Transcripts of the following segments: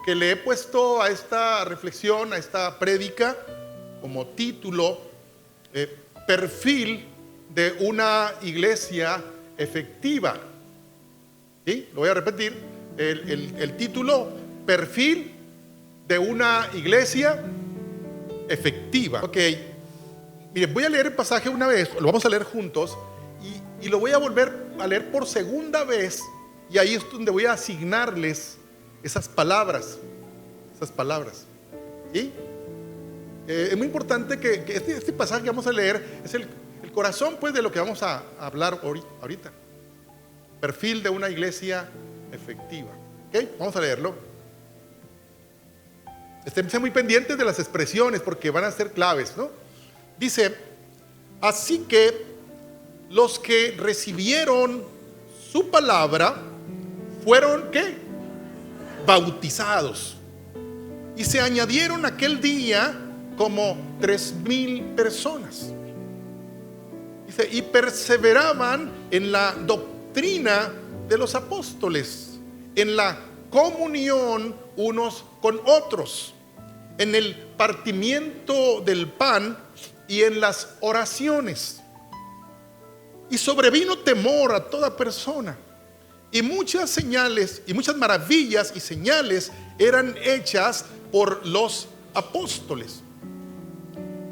que le he puesto a esta reflexión, a esta prédica, como título, perfil de una iglesia efectiva. ¿Sí? Lo voy a repetir. El título, perfil de una iglesia efectiva. Ok, miren, voy a leer el pasaje una vez, lo vamos a leer juntos, y lo voy a volver a leer por segunda vez, y ahí es donde voy a asignarles esas palabras. ¿Sí? Es muy importante que este pasaje que vamos a leer es el corazón, pues, de lo que vamos a hablar ahorita. Perfil de una iglesia efectiva. ¿Ok? Vamos a leerlo. Estén muy pendientes de las expresiones porque van a ser claves, ¿no? Dice: así que los que recibieron su palabra fueron, ¿qué? Bautizados. Y se añadieron aquel día como 3,000 personas. Dice: y perseveraban en la doctrina de los apóstoles, en la comunión unos con otros, en el partimiento del pan y en las oraciones. Y sobrevino temor a toda persona, y muchas señales y muchas maravillas y señales eran hechas por los apóstoles.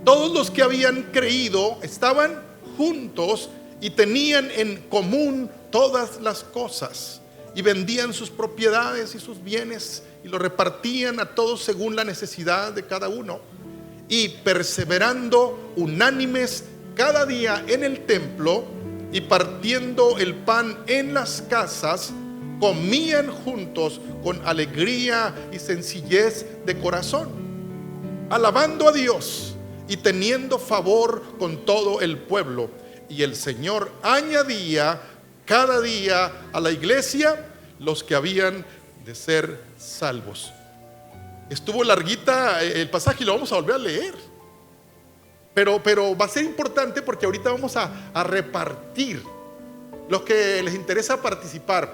Todos los que habían creído estaban juntos y tenían en común todas las cosas, y vendían sus propiedades y sus bienes y lo repartían a todos según la necesidad de cada uno. Y perseverando unánimes cada día en el templo y partiendo el pan en las casas, comían juntos con alegría y sencillez de corazón, alabando a Dios y teniendo favor con todo el pueblo. Y el Señor añadía cada día a la iglesia los que habían de ser salvos. Estuvo larguita el pasaje y lo vamos a volver a leer, pero va a ser importante porque ahorita vamos a repartir. Los que les interesa participar,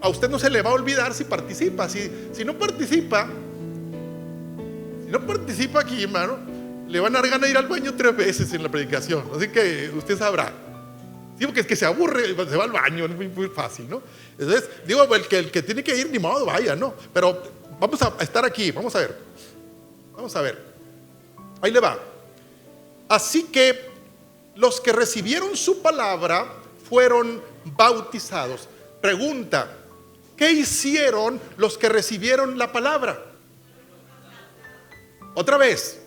a usted no se le va a olvidar si participa. Si no participa aquí, hermano, le van a dar ganas de ir al baño 3 veces en la predicación. Así que usted sabrá. Sí, porque es que se aburre, se va al baño, es muy fácil, ¿no? Entonces, digo, el que tiene que ir, ni modo, vaya, ¿no? Pero vamos a estar aquí, vamos a ver. Ahí le va. Así que los que recibieron su palabra fueron bautizados. Pregunta: ¿qué hicieron los que recibieron la palabra? Otra vez.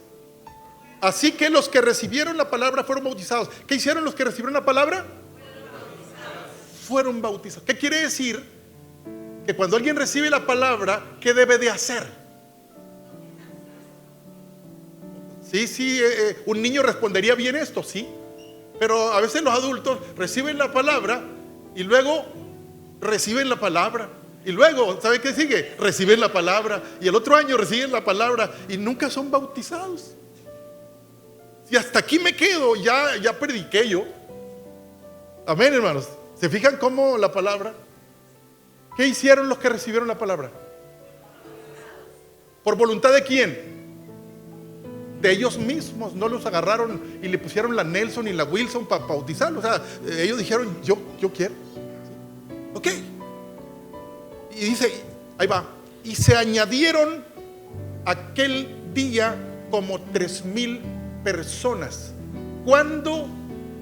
Así que los que recibieron la palabra fueron bautizados. ¿Qué hicieron los que recibieron la palabra? Fueron bautizados. ¿Qué quiere decir? Que cuando alguien recibe la palabra, ¿qué debe de hacer? Sí, un niño respondería bien esto, sí. Pero a veces los adultos reciben la palabra y luego reciben la palabra. Y luego, ¿sabe qué sigue? Reciben la palabra. Y el otro año reciben la palabra y nunca son bautizados. Si hasta aquí me quedo, ya prediqué yo. Amén, hermanos. ¿Se fijan cómo la palabra? ¿Qué hicieron los que recibieron la palabra? ¿Por voluntad de quién? De ellos mismos. No los agarraron y le pusieron la Nelson y la Wilson para bautizarlos. O sea, ellos dijeron: yo quiero. Ok. Y dice, ahí va: y se añadieron aquel día como 3,000 personas. ¿Cuándo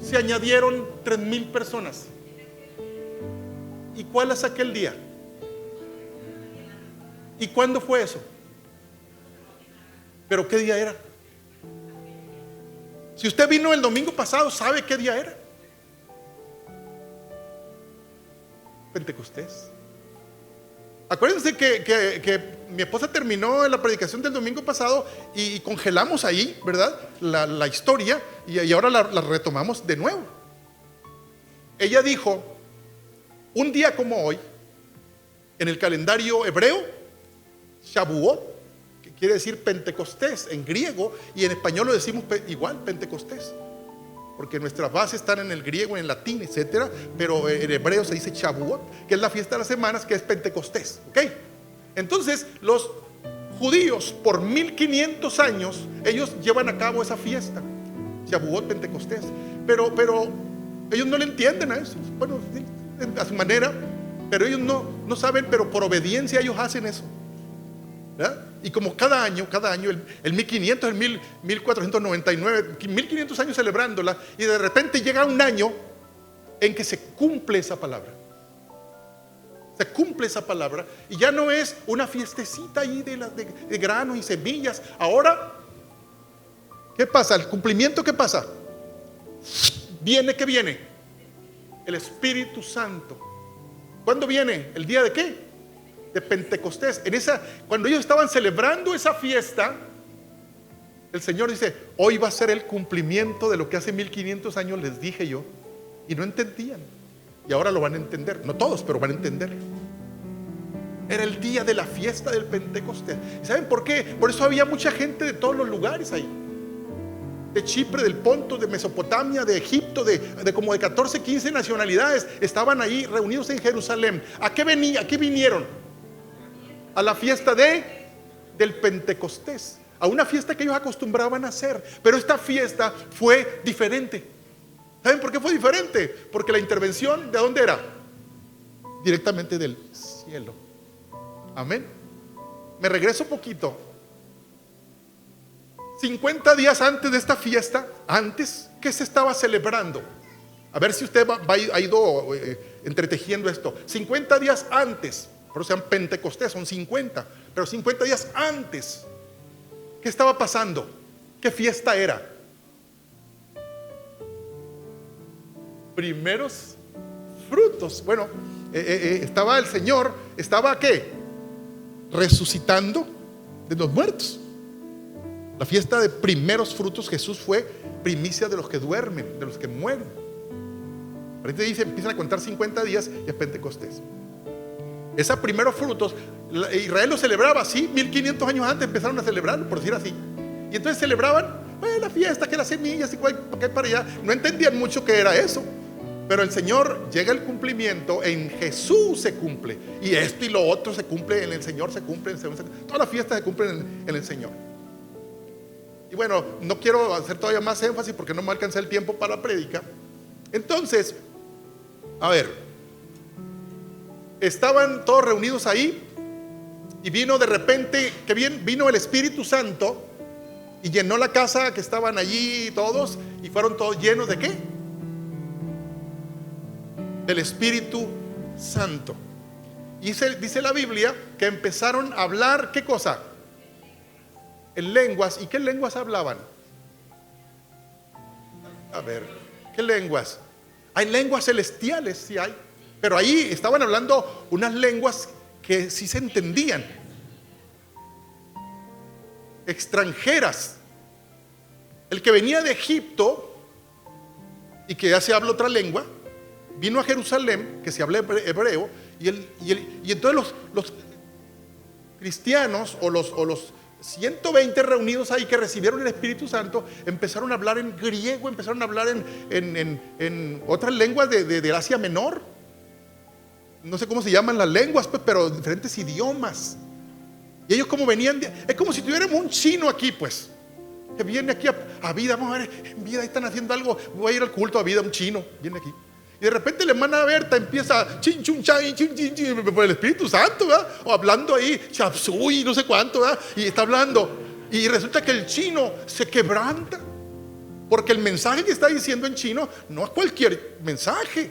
se añadieron 3,000 personas? ¿Y cuál es aquel día? ¿Y cuándo fue eso? ¿Pero qué día era? Si usted vino el domingo pasado, ¿sabe qué día era? Pentecostés. Acuérdense que mi esposa terminó la predicación del domingo pasado y congelamos ahí, ¿verdad? La historia, y ahora la retomamos de nuevo. Ella dijo: un día como hoy, en el calendario hebreo, Shavuot, que quiere decir Pentecostés en griego, y en español lo decimos igual, Pentecostés, porque nuestras bases están en el griego, en el latín, etcétera, pero en hebreo se dice Shavuot, que es la fiesta de las semanas, que es Pentecostés, ¿ok? Entonces los judíos por 1500 años, ellos llevan a cabo esa fiesta, Shavuot, Pentecostés, pero ellos no le entienden a eso. Bueno, a su manera, pero ellos no saben, pero por obediencia ellos hacen eso, ¿verdad? Y como cada año, el 1500, el 1499, 1500 años celebrándola, y de repente llega un año en que se cumple esa palabra. Se cumple esa palabra y ya no es una fiestecita ahí de granos y semillas. Ahora, ¿qué pasa? El cumplimiento, ¿qué pasa? ¿Qué viene? El Espíritu Santo. ¿Cuándo viene? ¿El día de qué? De Pentecostés. Cuando ellos estaban celebrando esa fiesta, el Señor dice: hoy va a ser el cumplimiento de lo que hace 1500 años les dije yo. Y no entendían. Y ahora lo van a entender. No todos, pero van a entender. Era el día de la fiesta del Pentecostés. ¿Saben por qué? Por eso había mucha gente de todos los lugares ahí. De Chipre, del Ponto, de Mesopotamia, de Egipto, de como de 14, 15 nacionalidades. Estaban ahí reunidos en Jerusalén. ¿A qué vinieron? A la fiesta del Pentecostés. A una fiesta que ellos acostumbraban a hacer. Pero esta fiesta fue diferente. ¿Saben por qué fue diferente? Porque la intervención, ¿de dónde era? Directamente del cielo. Amén. Me regreso un poquito. 50 días antes de esta fiesta, ¿qué se estaba celebrando? A ver si usted ha ido entretejiendo esto. 50 días antes, por eso sean Pentecostés, son 50, pero 50 días antes, ¿qué estaba pasando? ¿Qué fiesta era? Primeros frutos. Bueno, estaba el Señor, ¿estaba qué? Resucitando de los muertos. La fiesta de primeros frutos, Jesús fue primicia de los que duermen, de los que mueren. Ahorita dice, empiezan a contar 50 días y es Pentecostés. Esa primeros frutos, Israel lo celebraba así, 1500 años antes empezaron a celebrarlo, por decir así. Y entonces celebraban la fiesta, que las semillas y para allá. No entendían mucho qué era eso. Pero el Señor, llega el cumplimiento, en Jesús se cumple. Y esto y lo otro se cumple en el Señor, se cumple en el Señor. Todas las fiestas se cumplen en el Señor. Y bueno, no quiero hacer todavía más énfasis porque no me alcanza el tiempo para la prédica. Entonces, a ver, estaban todos reunidos ahí y vino de repente, que bien, vino el Espíritu Santo y llenó la casa que estaban allí todos, y fueron todos llenos ¿de qué? Del Espíritu Santo. Y dice la Biblia que empezaron a hablar, ¿qué cosa? En lenguas. ¿Y qué lenguas hablaban? A ver, ¿qué lenguas? Hay lenguas celestiales, sí hay, pero ahí estaban hablando unas lenguas que sí se entendían, extranjeras. El que venía de Egipto y que ya se habla otra lengua, vino a Jerusalén, que se habla hebreo, y entonces los cristianos o los 120 reunidos ahí que recibieron el Espíritu Santo empezaron a hablar en griego, empezaron a hablar en otras lenguas de Asia Menor. No sé cómo se llaman las lenguas, pues, pero diferentes idiomas. Y ellos como venían, es como si tuviéramos un chino aquí, pues, que viene aquí a vida. Vamos a ver, en vida ahí están haciendo algo, voy a ir al culto a vida, un chino, viene aquí. Y de repente la hermana Berta empieza chin chun chay, chin chin chin, por el Espíritu Santo, ¿verdad? O hablando ahí chapsui, no sé cuánto, ¿verdad? Y está hablando. Y resulta que el chino se quebranta, porque el mensaje que está diciendo en chino no es cualquier mensaje.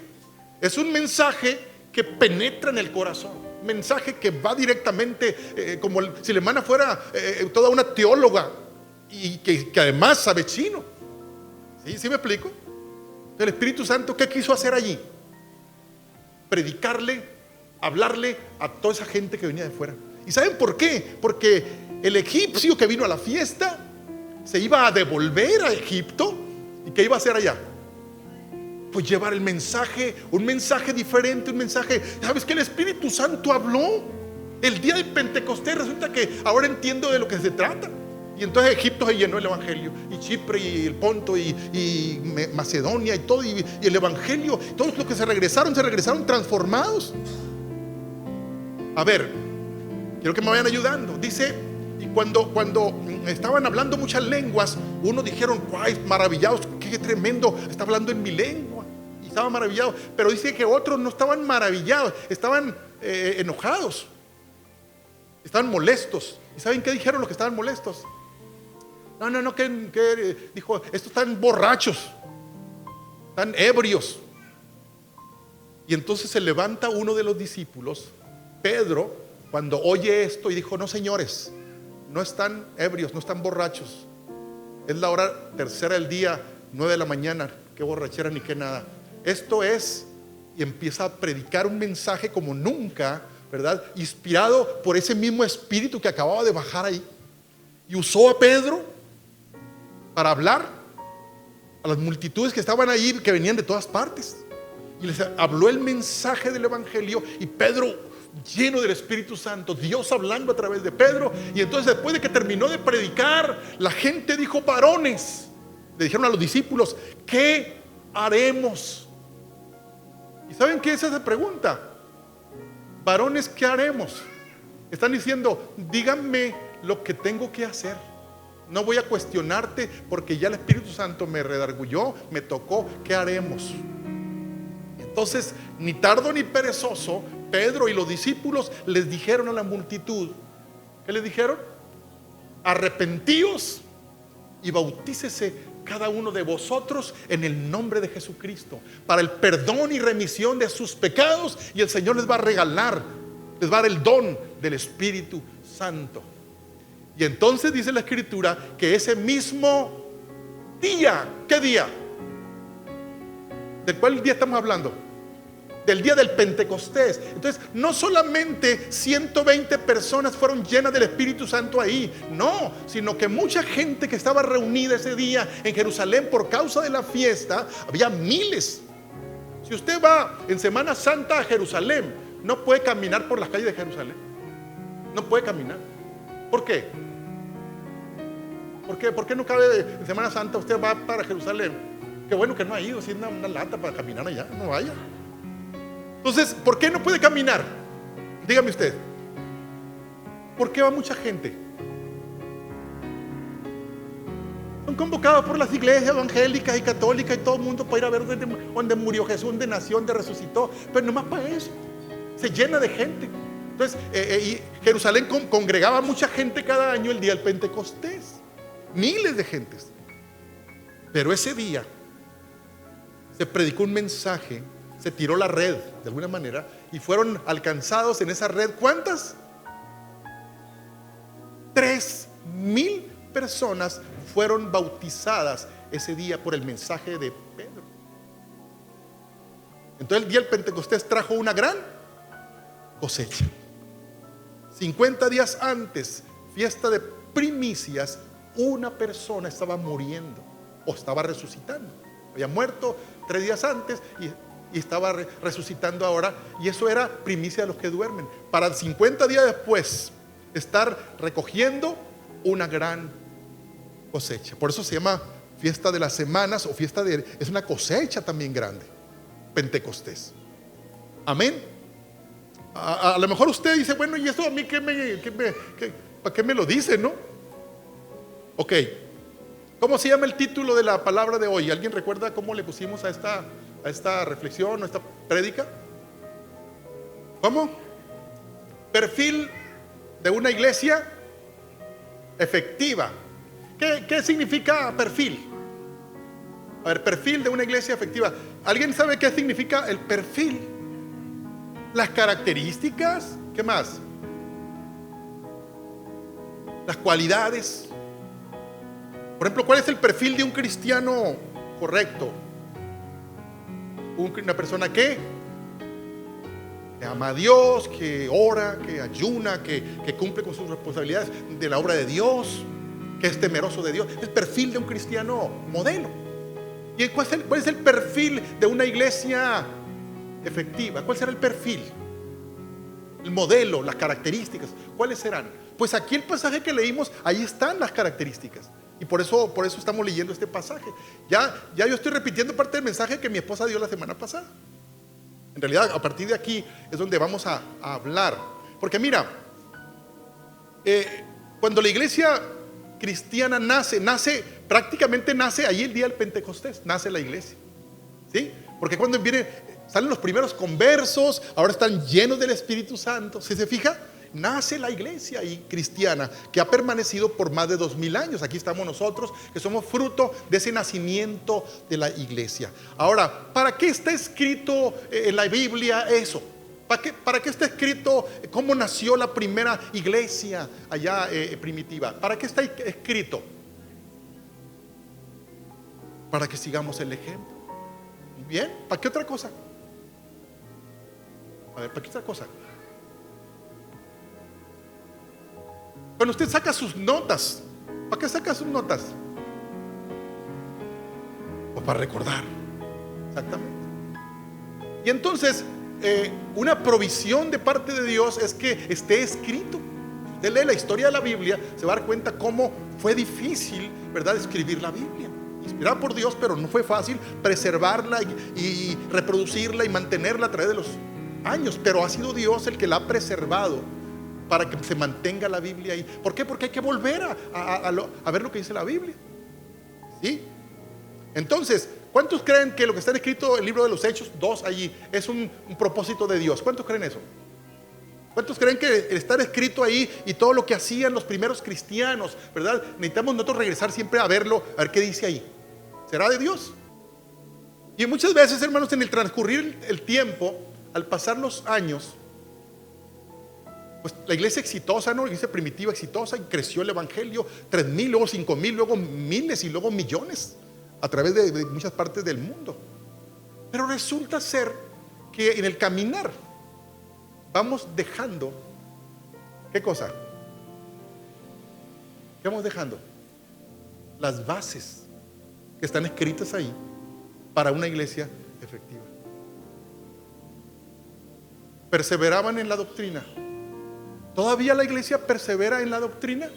Es un mensaje que penetra en el corazón. Un mensaje que va directamente, como si la hermana fuera toda una teóloga y que además sabe chino. ¿Sí me explico? El Espíritu Santo, ¿qué quiso hacer allí? Predicarle, hablarle a toda esa gente que venía de fuera. ¿Y saben por qué? Porque el egipcio que vino a la fiesta se iba a devolver a Egipto. ¿Y qué iba a hacer allá? Pues llevar el mensaje, un mensaje diferente, un mensaje. ¿Sabes qué? El Espíritu Santo habló el día de Pentecostés. Resulta que ahora entiendo de lo que se trata. Y entonces Egipto se llenó el evangelio, y Chipre y el Ponto y Macedonia y todo, y el evangelio, todos los que se regresaron transformados. A ver, quiero que me vayan ayudando. Dice, y cuando estaban hablando muchas lenguas, unos dijeron, ¡guay, maravillados! ¡Qué tremendo! Está hablando en mi lengua. Y estaban maravillados. Pero dice que otros no estaban maravillados, estaban enojados. Estaban molestos. ¿Y saben qué dijeron los que estaban molestos? No, que dijo, estos están borrachos, están ebrios. Y entonces se levanta uno de los discípulos, Pedro, cuando oye esto y dijo, no señores, no están ebrios, no están borrachos. Es la hora tercera del día, 9 de la mañana, qué borrachera ni qué nada. Esto es, y empieza a predicar un mensaje como nunca, ¿verdad? Inspirado por ese mismo espíritu que acababa de bajar ahí. Y usó a Pedro para hablar a las multitudes que estaban ahí, que venían de todas partes. Y les habló el mensaje del evangelio. Y Pedro, lleno del Espíritu Santo, Dios hablando a través de Pedro. Y entonces, después de que terminó de predicar, la gente dijo, varones, le dijeron a los discípulos, ¿qué haremos? ¿Y saben qué es esa pregunta? Varones, ¿qué haremos? Están diciendo, díganme lo que tengo que hacer. No voy a cuestionarte porque ya el Espíritu Santo me redargulló, me tocó. ¿Qué haremos? Entonces, ni tardo ni perezoso, Pedro y los discípulos les dijeron a la multitud, ¿qué les dijeron? Arrepentíos y bautícese cada uno de vosotros en el nombre de Jesucristo para el perdón y remisión de sus pecados, y el Señor les va a regalar, les va a dar el don del Espíritu Santo. Y entonces dice la Escritura que ese mismo día, ¿qué día? ¿De cuál día estamos hablando? Del día del Pentecostés. Entonces, no solamente 120 personas fueron llenas del Espíritu Santo ahí, no, sino que mucha gente que estaba reunida ese día en Jerusalén por causa de la fiesta, había miles. Si usted va en Semana Santa a Jerusalén, no puede caminar por las calles de Jerusalén. No puede caminar. ¿Por qué? ¿Por qué no cabe en Semana Santa usted va para Jerusalén? Qué bueno que no ha ido, si es una lata para caminar allá, no vaya. Entonces, ¿por qué no puede caminar? Dígame usted. ¿Por qué va mucha gente? Son convocados por las iglesias evangélicas y católicas y todo el mundo para ir a ver dónde murió Jesús, dónde nació, dónde resucitó. Pero nomás para eso. Se llena de gente. Entonces, y Jerusalén congregaba mucha gente cada año el día del Pentecostés. Miles de gentes. Pero ese día se predicó un mensaje, se tiró la red de alguna manera y fueron alcanzados en esa red, ¿cuántas? 3,000 personas fueron bautizadas ese día por el mensaje de Pedro. Entonces el día del Pentecostés trajo una gran cosecha. 50 días antes, fiesta de primicias, una persona estaba muriendo o estaba resucitando. Había muerto 3 días antes y estaba resucitando ahora, y eso era primicia de los que duermen, para 50 días después estar recogiendo una gran cosecha. Por eso se llama fiesta de las semanas, o es una cosecha también grande, Pentecostés. Amén. A lo mejor usted dice, bueno, ¿y eso a mí para qué me lo dice, no? Ok, ¿cómo se llama el título de la palabra de hoy? ¿Alguien recuerda cómo le pusimos a esta reflexión, a esta prédica? ¿Cómo? Perfil de una iglesia efectiva. ¿Qué significa perfil? A ver, perfil de una iglesia efectiva. ¿Alguien sabe qué significa el perfil? Las características, ¿qué más? Las cualidades. Por ejemplo, ¿cuál es el perfil de un cristiano correcto? Una persona que ama a Dios, que ora, que ayuna, que cumple con sus responsabilidades de la obra de Dios, que es temeroso de Dios. El perfil de un cristiano modelo. ¿Y cuál es el perfil de una iglesia efectiva? ¿Cuál será el perfil? El modelo, las características, ¿cuáles serán? Pues aquí el pasaje que leímos, ahí están las características. Y por eso estamos leyendo este pasaje. Ya yo estoy repitiendo parte del mensaje que mi esposa dio la semana pasada. En realidad, a partir de aquí es donde vamos a hablar. Porque mira, Cuando la iglesia cristiana prácticamente nace ahí el día del Pentecostés, nace la iglesia, ¿sí? Porque cuando salen los primeros conversos, ahora están llenos del Espíritu Santo, ¿sí se fija? Nace la iglesia ahí cristiana, que ha permanecido por más de 2000 años. Aquí estamos nosotros, que somos fruto de ese nacimiento de la iglesia. Ahora, ¿para qué está escrito en la Biblia eso? ¿Para qué está escrito cómo nació la primera iglesia allá primitiva? ¿Para qué está escrito? Para que sigamos el ejemplo. ¿Bien? ¿Para qué otra cosa? A ver, ¿para qué otra cosa? Cuando usted saca sus notas, ¿para qué saca sus notas? O para recordar. Exactamente. Y entonces, una provisión de parte de Dios es que esté escrito. Usted lee la historia de la Biblia, se va a dar cuenta cómo fue difícil, ¿verdad?, escribir la Biblia. Inspirada por Dios, pero no fue fácil preservarla y reproducirla y mantenerla a través de los años. Pero ha sido Dios el que la ha preservado para que se mantenga la Biblia ahí. ¿Por qué? Porque hay que volver a ver lo que dice la Biblia, ¿sí? Entonces, ¿cuántos creen que lo que está escrito en el libro de los Hechos 2 allí es un propósito de Dios? ¿Cuántos creen eso? ¿Cuántos creen que estar escrito ahí y todo lo que hacían los primeros cristianos, ¿verdad? Necesitamos nosotros regresar siempre a verlo, a ver qué dice ahí. ¿Será de Dios? Y muchas veces, hermanos, en el transcurrir el tiempo, al pasar los años, pues la iglesia exitosa, ¿no? La iglesia primitiva exitosa, y creció el evangelio, 3000, luego 5000, luego miles y luego millones a través de muchas partes del mundo. Pero resulta ser que en el caminar vamos dejando, ¿qué cosa? ¿Qué vamos dejando? Las bases que están escritas ahí para una iglesia efectiva. Perseveraban en la doctrina. ¿Todavía la iglesia persevera en la doctrina?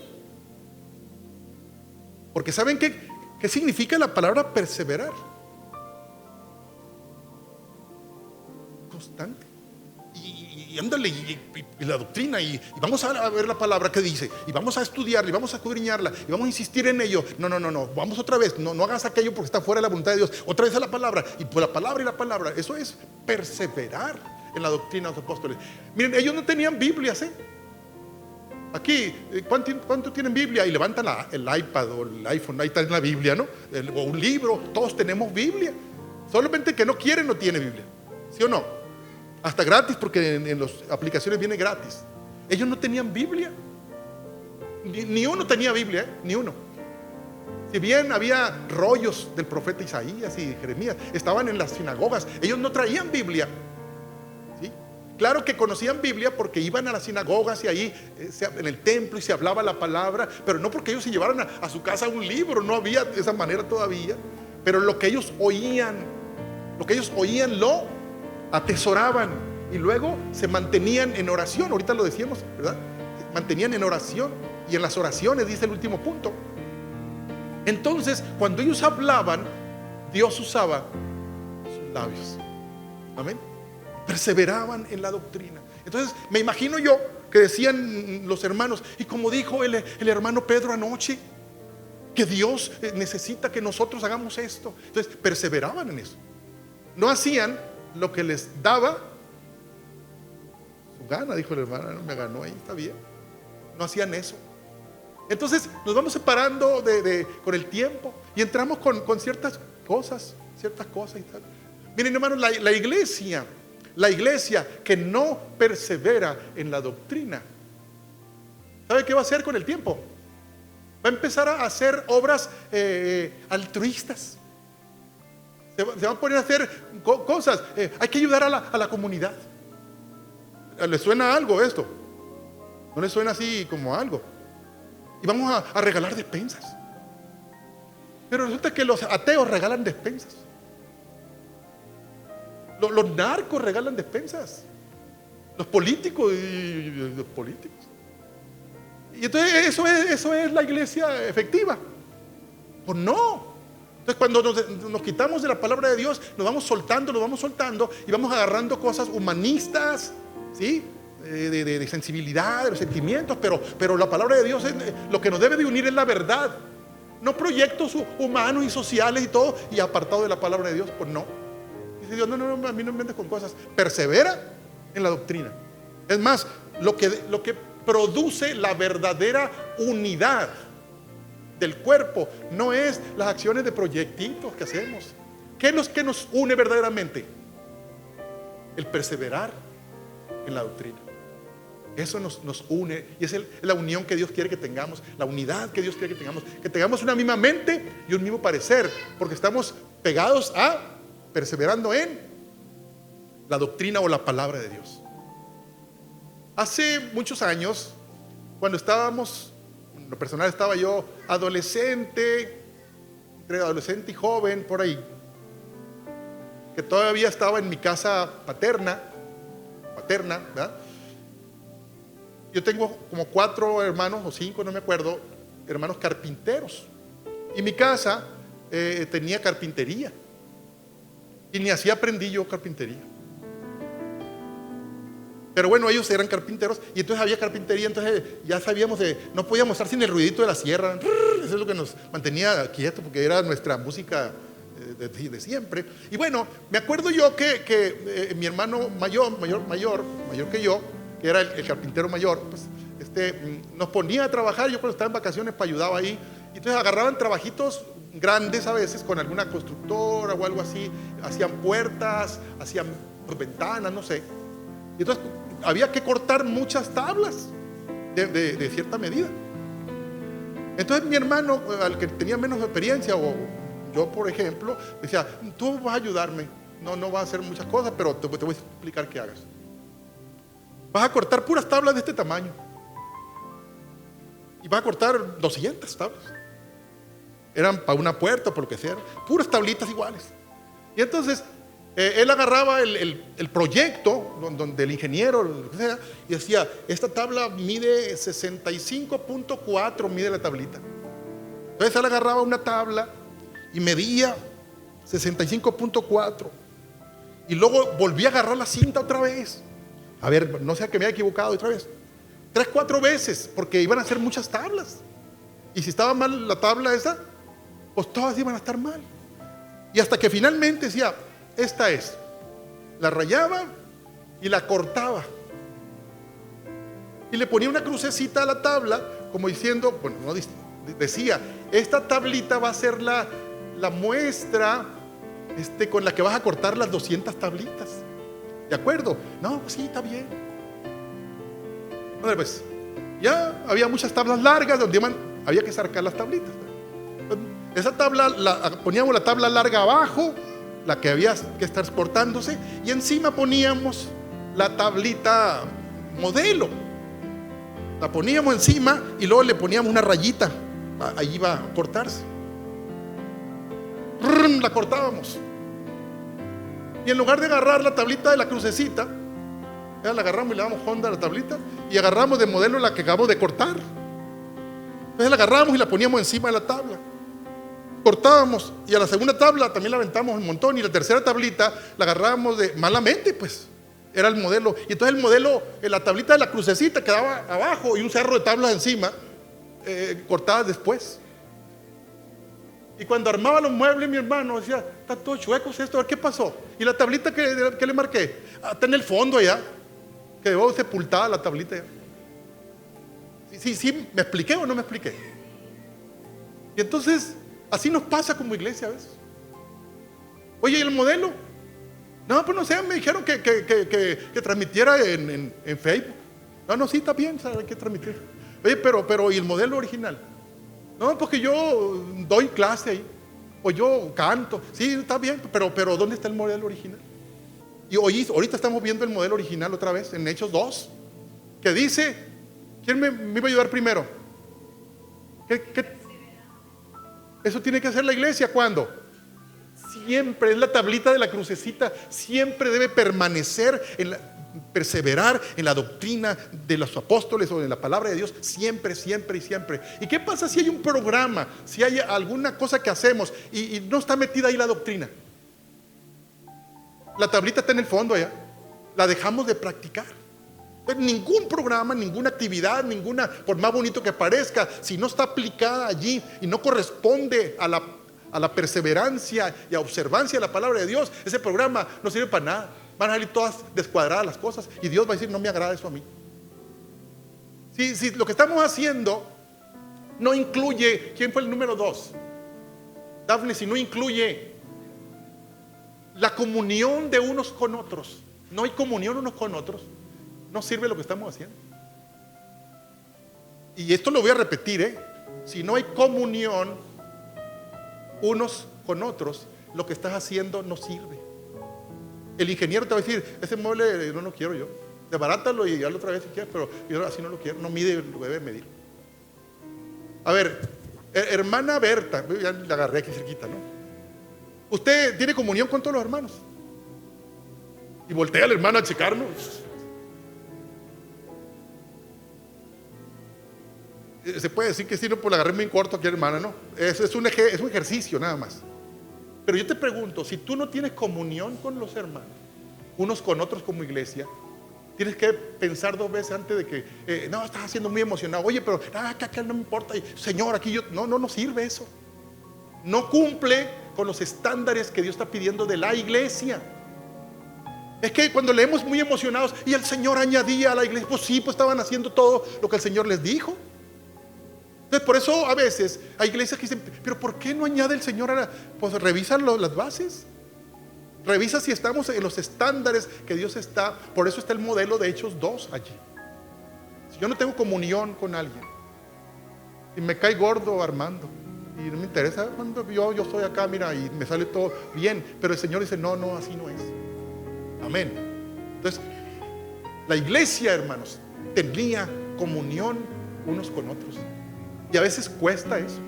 Porque ¿saben qué significa la palabra perseverar? Constante. Y ándale, y la doctrina, y vamos a ver la palabra que dice, y vamos a estudiarla, y vamos a escudriñarla, y vamos a insistir en ello. No, vamos otra vez, no hagas aquello porque está fuera de la voluntad de Dios. Otra vez a la palabra, y por la palabra y la palabra. Eso es perseverar en la doctrina de los apóstoles. Miren, ellos no tenían Biblias, Aquí, ¿cuánto tienen Biblia? Y levantan el iPad o el iPhone, ahí está en la Biblia, ¿no? O un libro, todos tenemos Biblia. Solamente que no quiere no tiene Biblia, ¿sí o no? Hasta gratis, porque en las aplicaciones viene gratis. Ellos no tenían Biblia. Ni uno tenía Biblia, ni uno. Si bien había rollos del profeta Isaías y Jeremías, estaban en las sinagogas, ellos no traían Biblia. Claro que conocían Biblia porque iban a las sinagogas y ahí en el templo y se hablaba la palabra, pero no porque ellos se llevaran a su casa un libro, no había de esa manera todavía. Pero lo que ellos oían lo atesoraban y luego se mantenían en oración. Ahorita lo decíamos, ¿verdad? Se mantenían en oración, y en las oraciones dice el último punto. Entonces, cuando ellos hablaban, Dios usaba sus labios. Amén. Perseveraban en la doctrina. Entonces me imagino yo que decían los hermanos, y como dijo el hermano Pedro anoche, que Dios necesita que nosotros hagamos esto. Entonces perseveraban en eso. No hacían lo que les daba su gana, dijo el hermano, no me ganó ahí, está bien. No hacían eso. Entonces nos vamos separando con el tiempo y entramos con ciertas cosas y tal. Miren, hermanos, la iglesia que no persevera en la doctrina, ¿sabe qué va a hacer con el tiempo? Va a empezar a hacer obras altruistas. Se van a poner a hacer cosas. Hay que ayudar a la comunidad. ¿Le suena algo esto? ¿No le suena así como algo? Y vamos a regalar despensas. Pero resulta que los ateos regalan despensas. Los narcos regalan despensas. Los políticos y los políticos. Y entonces eso es la iglesia efectiva. Pues no. Entonces cuando nos quitamos de la palabra de Dios, nos vamos soltando y vamos agarrando cosas humanistas, ¿sí? de sensibilidad, de los sentimientos, pero la palabra de Dios lo que nos debe de unir es la verdad, no proyectos humanos y sociales y todo, y apartado de la palabra de Dios, pues no. Dice Dios, no, a mí no me vendes con cosas, persevera en la doctrina. Es más, lo que produce la verdadera unidad del cuerpo no es las acciones de proyectitos que hacemos. ¿Qué es lo que nos une verdaderamente? El perseverar en la doctrina. Eso nos une, y es la unión que Dios quiere que tengamos, la unidad que Dios quiere que tengamos una misma mente y un mismo parecer, porque estamos pegados perseverando en la doctrina o la palabra de Dios. Hace muchos años, cuando estábamos, en lo personal estaba yo adolescente, entre adolescente y joven, por ahí, que todavía estaba en mi casa paterna, ¿verdad? Yo tengo como 4 hermanos o 5, no me acuerdo, hermanos carpinteros. Y mi casa tenía carpintería. Y ni así aprendí yo carpintería. Pero bueno, ellos eran carpinteros y entonces había carpintería, entonces ya sabíamos no podíamos estar sin el ruidito de la sierra. Eso es lo que nos mantenía quietos, porque era nuestra música de siempre. Y bueno, me acuerdo yo que mi hermano mayor que yo, que era el carpintero mayor, pues nos ponía a trabajar. Yo cuando estaba en vacaciones pues ayudaba ahí, y entonces agarraban trabajitos grandes a veces con alguna constructora o algo así, hacían puertas, hacían ventanas, no sé. Y entonces había que cortar muchas tablas de cierta medida. Entonces mi hermano, al que tenía menos experiencia, o yo por ejemplo, decía, tú vas a ayudarme, no vas a hacer muchas cosas, pero te voy a explicar qué hagas. Vas a cortar puras tablas de este tamaño, y vas a cortar 200 tablas. Eran para una puerta o por lo que sea, puras tablitas iguales. Y entonces él agarraba el proyecto donde el ingeniero, lo que sea, y decía, esta tabla mide 65.4, mide la tablita. Entonces él agarraba una tabla y medía 65.4, y luego volvía a agarrar la cinta otra vez. A ver, no sea que me haya equivocado otra vez. 3, 4 veces, porque iban a hacer muchas tablas. Y si estaba mal la tabla esa, pues todas iban a estar mal. Y hasta que finalmente decía, esta es. La rayaba y la cortaba. Y le ponía una crucecita a la tabla, como diciendo, bueno, no decía, esta tablita va a ser la muestra con la que vas a cortar las 200 tablitas. ¿De acuerdo? No, pues sí, está bien. Bueno, pues ya había muchas tablas largas donde había que sacar las tablitas. Esa tabla, poníamos la tabla larga abajo, la que había que estar cortándose, y encima poníamos la tablita modelo. La poníamos encima y luego le poníamos una rayita. Ahí iba a cortarse. La cortábamos. Y en lugar de agarrar la tablita de la crucecita, la agarramos y le damos honda a la tablita, y agarramos de modelo la que acabamos de cortar. Entonces la agarramos y la poníamos encima de la tabla. Cortábamos, y a la segunda tabla también la aventamos un montón, y la tercera tablita la agarrábamos malamente, pues era el modelo. Y entonces el modelo, la tablita de la crucecita quedaba abajo y un cerro de tablas encima, cortadas después. Y cuando armaba los muebles, mi hermano decía, está todo chuecos esto, a ver qué pasó. Y la tablita que le marqué, está en el fondo allá, quedó sepultada la tablita allá. Sí, ¿me expliqué o no me expliqué? Y entonces así nos pasa como iglesia a veces. Oye, ¿y el modelo? No, pues no sé, me dijeron que transmitiera en Facebook. No, sí, está bien, hay que transmitir. Oye, pero ¿y el modelo original? No, porque yo doy clase ahí, o yo canto. Sí, está bien, pero ¿dónde está el modelo original? Y ahorita estamos viendo el modelo original otra vez en Hechos 2, que dice, ¿quién me iba a ayudar primero? Eso tiene que hacer la iglesia. ¿Cuándo? Siempre, es la tablita de la crucecita, siempre debe permanecer perseverar en la doctrina de los apóstoles o en la palabra de Dios, siempre, siempre y siempre. ¿Y qué pasa si hay un programa, si hay alguna cosa que hacemos y no está metida ahí la doctrina? La tablita está en el fondo allá, la dejamos de practicar. Ningún programa, ninguna actividad, ninguna, por más bonito que parezca, si no está aplicada allí y no corresponde a la perseverancia y a observancia de la palabra de Dios, ese programa no sirve para nada. Van a salir todas descuadradas las cosas y Dios va a decir: no me agrada eso a mí. Si lo que estamos haciendo no incluye, ¿quién fue el número 2? Dafne, si no incluye la comunión de unos con otros, no hay comunión unos con otros, no sirve lo que estamos haciendo. Y esto lo voy a repetir, si no hay comunión unos con otros, lo que estás haciendo no sirve. El ingeniero te va a decir: ese mueble no lo quiero yo, desbarátalo y hazlo otra vez si quieres, pero yo así no lo quiero, no mide lo que debe medir. A ver, hermana Berta, ya la agarré aquí cerquita, ¿no? Usted tiene comunión con todos los hermanos. Y voltea al hermano a checarnos. Se puede decir que sí, no, pues la agarré muy corto aquí, hermana, no. Es un ejercicio nada más. Pero yo te pregunto, si tú no tienes comunión con los hermanos, unos con otros como iglesia, tienes que pensar 2 veces antes de que, no, estás haciendo muy emocionado. Oye, pero acá no me importa. Señor, aquí yo, no sirve eso. No cumple con los estándares que Dios está pidiendo de la iglesia. Es que cuando leemos muy emocionados y el Señor añadía a la iglesia, pues sí, pues estaban haciendo todo lo que el Señor les dijo. Entonces, por eso a veces hay iglesias que dicen: pero ¿por qué no añade el Señor Pues revisa las bases. Revisa si estamos en los estándares que Dios está. Por eso está el modelo de Hechos 2 allí. Si yo no tengo comunión con alguien y me cae gordo Armando y no me interesa, cuando yo estoy acá, mira, y me sale todo bien, pero el Señor dice: no, así no es. Amén. Entonces, la iglesia, hermanos, tenía comunión unos con otros. Y a veces cuesta eso.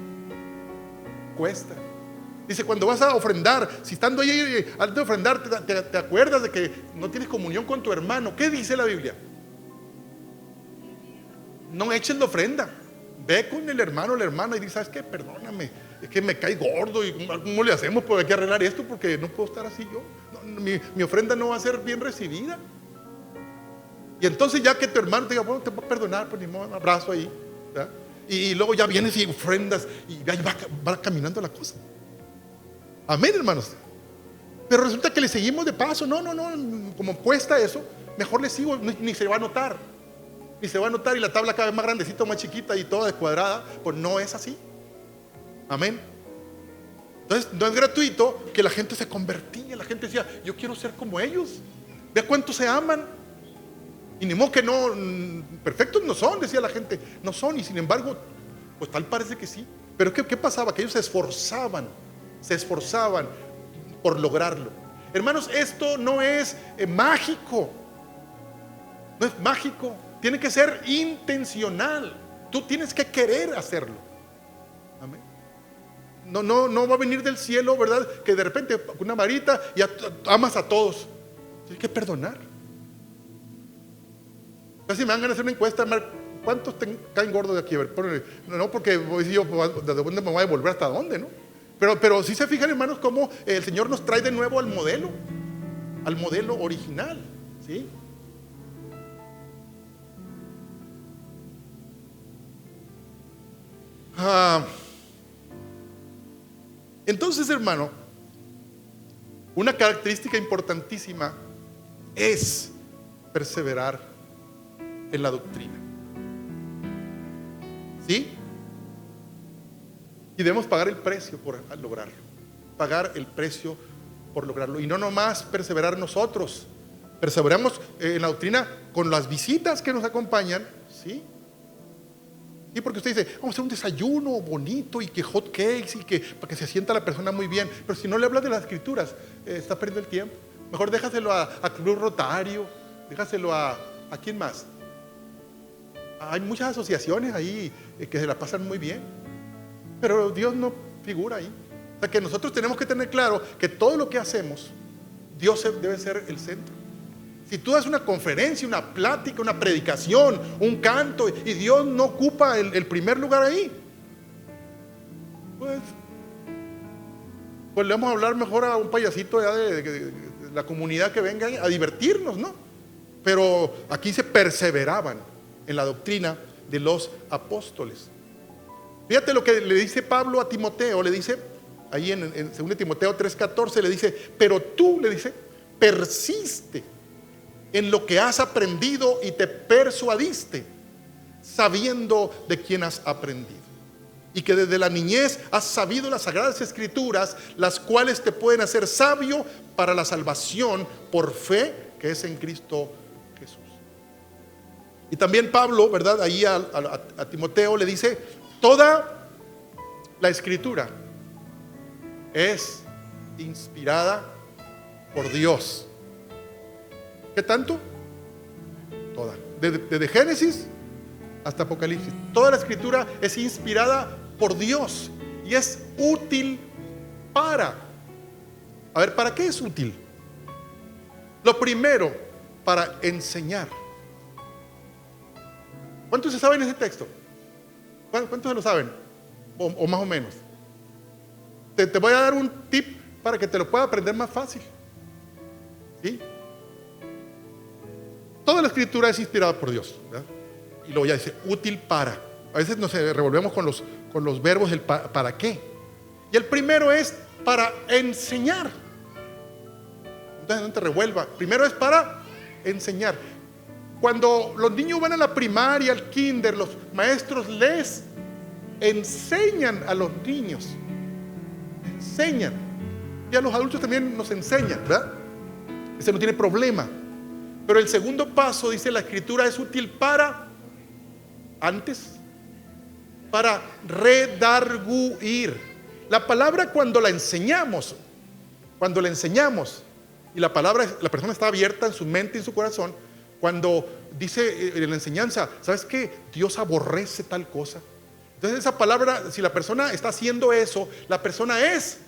Cuesta. Dice: cuando vas a ofrendar, si estando ahí antes de ofrendar te acuerdas de que no tienes comunión con tu hermano, ¿qué dice la Biblia? No echen la ofrenda. Ve con el hermano o la hermana y dice: ¿sabes qué? Perdóname, es que me cae gordo y ¿cómo le hacemos? Pues hay que arreglar esto porque no puedo estar así yo. Mi ofrenda no va a ser bien recibida. Y entonces ya que tu hermano te diga: bueno, te voy a perdonar, pues ni modo, un abrazo ahí, ¿verdad? Y luego ya vienes y ofrendas y ahí va caminando la cosa. Amén, hermanos. Pero resulta que le seguimos de paso. No, como cuesta eso, mejor le sigo, ni se va a notar. Ni se va a notar y la tabla cada vez más grandecita, más chiquita y toda descuadrada. Pues no es así. Amén. Entonces no es gratuito que la gente se convertía. La gente decía: yo quiero ser como ellos. Vea cuánto se aman. Y ni modo que no, perfectos no son, decía la gente. No son, y sin embargo, pues tal parece que sí. Pero ¿qué pasaba? Que ellos se esforzaban por lograrlo. Hermanos, esto no es mágico. No es mágico. Tiene que ser intencional. Tú tienes que querer hacerlo. Amén. No va a venir del cielo, ¿verdad? Que de repente una varita y amas a todos. Tienes que perdonar. Casi me van a hacer una encuesta: ¿cuántos caen gordos de aquí? A ver, no, porque voy a decir yo: ¿de dónde me voy a devolver? ¿Hasta dónde? ¿No? Pero si se fijan, hermanos, cómo el Señor nos trae de nuevo al modelo original, ¿sí? Entonces, hermano, una característica importantísima es perseverar en la doctrina, ¿sí? Y debemos pagar el precio por lograrlo. Pagar el precio por lograrlo. Y no nomás perseverar nosotros. Perseveramos en la doctrina con las visitas que nos acompañan, ¿sí? Y porque usted dice: vamos a hacer un desayuno bonito y que hot cakes y que para que se sienta la persona muy bien. Pero si no le hablas de las escrituras, está perdiendo el tiempo. Mejor déjaselo a Club Rotario, déjaselo a ¿quién más? Hay muchas asociaciones ahí que se la pasan muy bien, pero Dios no figura ahí. O sea que nosotros tenemos que tener claro que todo lo que hacemos, Dios debe ser el centro. Si tú das una conferencia, una plática, una predicación, un canto, y Dios no ocupa el primer lugar ahí, pues le vamos a hablar mejor a un payasito ya de la comunidad que venga a divertirnos, ¿no? pero aquí se perseveraban en la doctrina de los apóstoles. Fíjate lo que le dice Pablo a Timoteo, le dice ahí en 2 Timoteo 3:14, le dice, pero tú, le dice, persiste en lo que has aprendido y te persuadiste, sabiendo de quién has aprendido, y que desde la niñez has sabido las sagradas escrituras, las cuales te pueden hacer sabio para la salvación por fe que es en Cristo Jesús. Y también Pablo, ¿verdad? Ahí a Timoteo le dice, toda la escritura es inspirada por Dios. ¿Qué tanto? Toda. Desde Génesis hasta Apocalipsis. Toda la escritura es inspirada por Dios y es útil para. A ver, ¿para qué es útil? Lo primero, para enseñar. ¿Cuántos se saben ese texto? ¿Cuántos se lo saben? O más o menos. Te voy a dar un tip para que te lo puedas aprender más fácil. ¿Sí? Toda la escritura es inspirada por Dios, ¿verdad? Y luego ya dice, útil para. A veces nos revolvemos con los verbos del para qué. Y el primero es para enseñar. Entonces no te revuelva. Primero es para enseñar. Cuando los niños van a la primaria, al kinder, los maestros les enseñan a los niños. Enseñan. Y a los adultos también nos enseñan, ¿verdad? Ese no tiene problema. Pero el segundo paso, dice la escritura, es útil para, antes, para redarguir. La palabra cuando la enseñamos, y la persona está abierta en su mente y en su corazón, cuando dice en la enseñanza, ¿sabes qué? Dios aborrece tal cosa. Entonces esa palabra, si la persona está haciendo eso, la persona es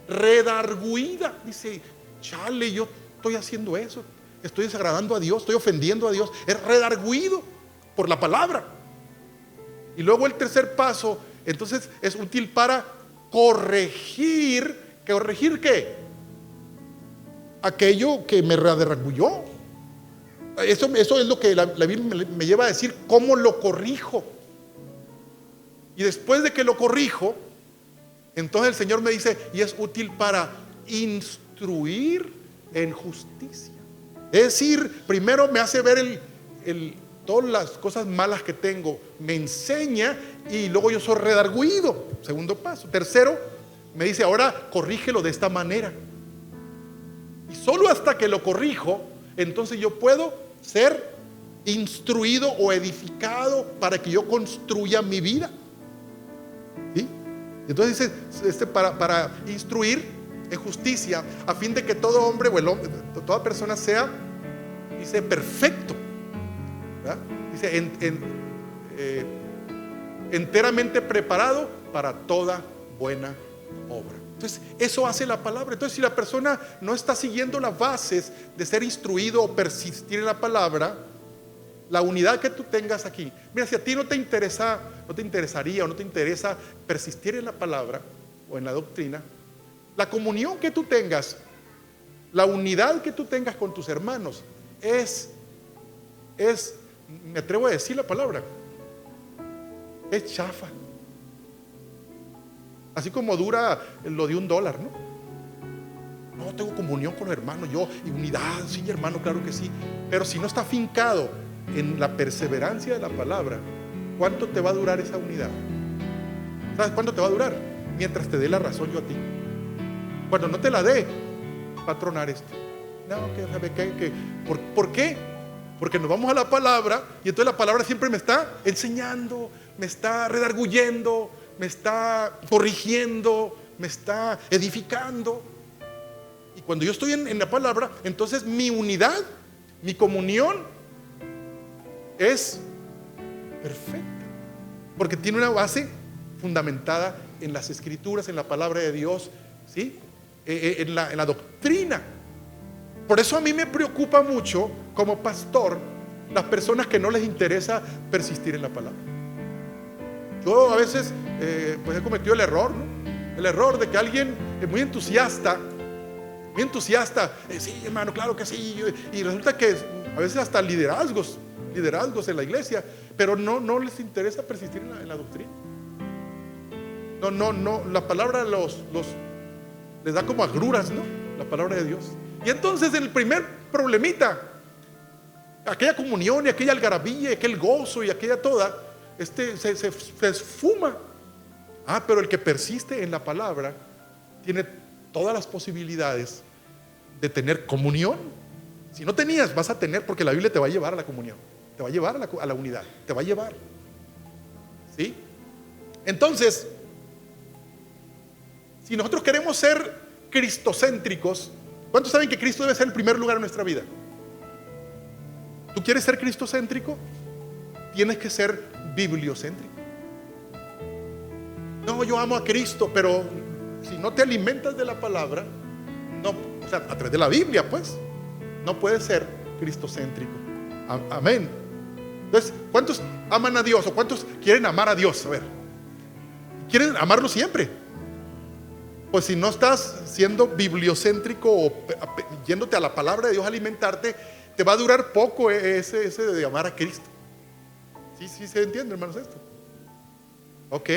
redarguida. Dice, chale, yo estoy haciendo eso, estoy desagradando a Dios, estoy ofendiendo a Dios. Es redarguido por la palabra. Y luego el tercer paso, entonces es útil para corregir. ¿Corregir qué? Aquello que me redarguyó. Eso es lo que la Biblia me lleva a decir, ¿cómo lo corrijo? Y después de que lo corrijo, entonces el Señor me dice, y es útil para instruir en justicia. Es decir, primero me hace ver todas las cosas malas que tengo, me enseña y luego yo soy redarguido. Segundo paso. Tercero, me dice, ahora corrígelo de esta manera. Y solo hasta que lo corrijo, entonces yo puedo ser instruido o edificado para que yo construya mi vida. ¿Sí? Entonces dice, para instruir en justicia, a fin de que todo hombre o toda persona sea, dice, perfecto, ¿verdad? Dice, enteramente preparado para toda buena obra. Entonces eso hace la palabra. Entonces si la persona no está siguiendo las bases de ser instruido o persistir en la palabra, la unidad que tú tengas aquí, mira, si a ti no te interesaría o no te interesa persistir en la palabra o en la doctrina, la comunión que tú tengas, la unidad que tú tengas con tus hermanos es, me atrevo a decir la palabra, es chafa. Así como dura lo de $1, ¿no? No, tengo comunión con los hermanos, y unidad, sí, hermano, claro que sí. Pero si no está afincado en la perseverancia de la palabra, ¿cuánto te va a durar esa unidad? ¿Sabes cuánto te va a durar? Mientras te dé la razón yo a ti. Cuando no te la dé, va a tronar esto. No, ¿por qué? Porque nos vamos a la palabra y entonces la palabra siempre me está enseñando, me está redarguyendo, me está corrigiendo, me está edificando. Y cuando yo estoy en la palabra, entonces mi unidad, mi comunión es perfecta, porque tiene una base fundamentada en las escrituras, en la palabra de Dios, ¿sí? En la doctrina. Por eso a mí me preocupa mucho como pastor las personas que no les interesa persistir en la palabra. Yo a veces pues he cometido el error, ¿no? El error de que alguien es muy entusiasta, sí, hermano, claro que sí, y resulta que a veces hasta liderazgos en la iglesia, pero no les interesa persistir en la doctrina. No, la palabra les da como agruras, ¿no? La palabra de Dios. Y entonces el primer problemita, aquella comunión y aquella algarabía y aquel gozo y aquella toda, se esfuma. Pero el que persiste en la palabra tiene todas las posibilidades de tener comunión. Si no tenías, vas a tener, porque la Biblia te va a llevar a la comunión, te va a llevar a la unidad, te va a llevar. ¿Sí? Entonces, si nosotros queremos ser cristocéntricos, ¿cuántos saben que Cristo debe ser el primer lugar en nuestra vida? ¿Tú quieres ser cristocéntrico? Tienes que ser bibliocéntrico. No, yo amo a Cristo, pero si no te alimentas de la palabra, no, o sea, a través de la Biblia, pues, no puedes ser cristocéntrico. Amén. Entonces, ¿cuántos aman a Dios o cuántos quieren amar a Dios? A ver, ¿quieren amarlo siempre? Pues si no estás siendo bibliocéntrico o yéndote a la palabra de Dios a alimentarte, te va a durar poco ese de amar a Cristo. Sí se entiende, hermanos, esto. Ok.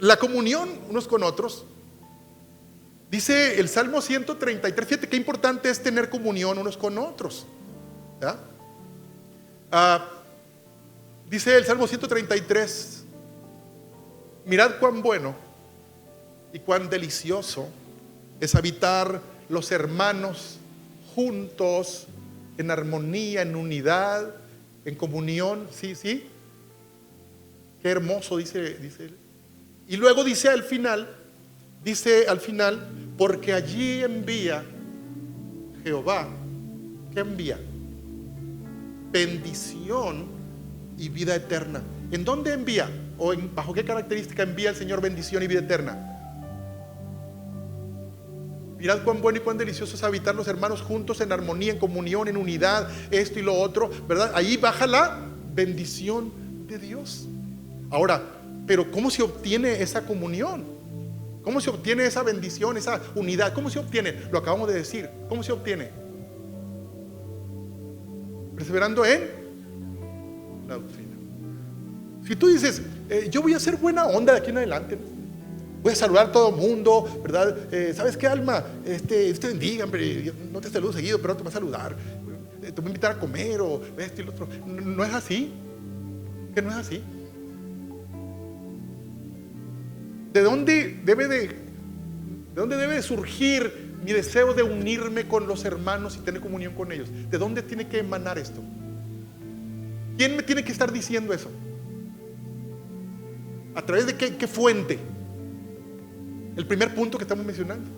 La comunión unos con otros. Dice el Salmo 133, fíjate qué importante es tener comunión unos con otros. Dice el Salmo 133, mirad cuán bueno y cuán delicioso es habitar los hermanos juntos, en armonía, en unidad, en comunión. Sí. Qué hermoso, dice él. Y luego dice al final, porque allí envía Jehová. ¿Qué envía? Bendición y vida eterna. ¿En dónde envía? ¿O bajo qué característica envía el Señor bendición y vida eterna? Mirad cuán bueno y cuán delicioso es habitar los hermanos juntos en armonía, en comunión, en unidad, esto y lo otro, ¿verdad? Ahí baja la bendición de Dios. Ahora, pero ¿cómo se obtiene esa comunión? ¿Cómo se obtiene esa bendición, esa unidad? ¿Cómo se obtiene? Lo acabamos de decir. ¿Cómo se obtiene? Perseverando en la doctrina. Si tú dices, yo voy a hacer buena onda de aquí en adelante, voy a saludar a todo el mundo, ¿verdad? ¿Sabes qué, Alma? Usted bendiga, hombre, no te saludo seguido, pero te voy a saludar. Te voy a invitar a comer o esto y lo otro. No es así. Que no es así. ¿De dónde debe de surgir mi deseo de unirme con los hermanos y tener comunión con ellos? ¿De dónde tiene que emanar esto? ¿Quién me tiene que estar diciendo eso? ¿A través de qué fuente? El primer punto que estamos mencionando.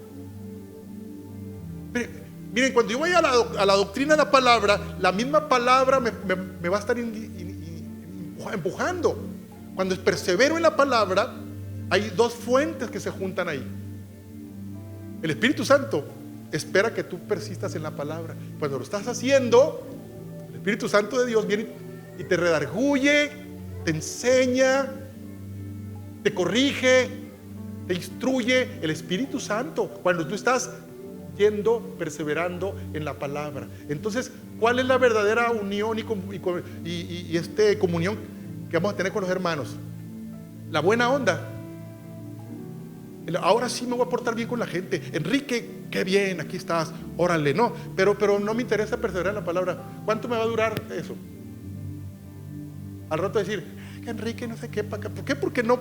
Miren, cuando yo voy a la doctrina de la palabra, la misma palabra me va a estar empujando. Cuando persevero en la palabra, hay dos fuentes que se juntan ahí. El Espíritu Santo espera que tú persistas en la palabra. Cuando lo estás haciendo, el Espíritu Santo de Dios viene y te redarguye, te enseña, te corrige, te instruye. El Espíritu Santo, cuando tú estás perseverando en la palabra. Entonces, ¿cuál es la verdadera unión y comunión que vamos a tener con los hermanos? La buena onda. Ahora sí me voy a portar bien con la gente. Enrique, qué bien, aquí estás, órale, no, pero no me interesa perseverar en la palabra. ¿Cuánto me va a durar eso? Al rato decir, que Enrique no sé qué, ¿por qué? Porque no,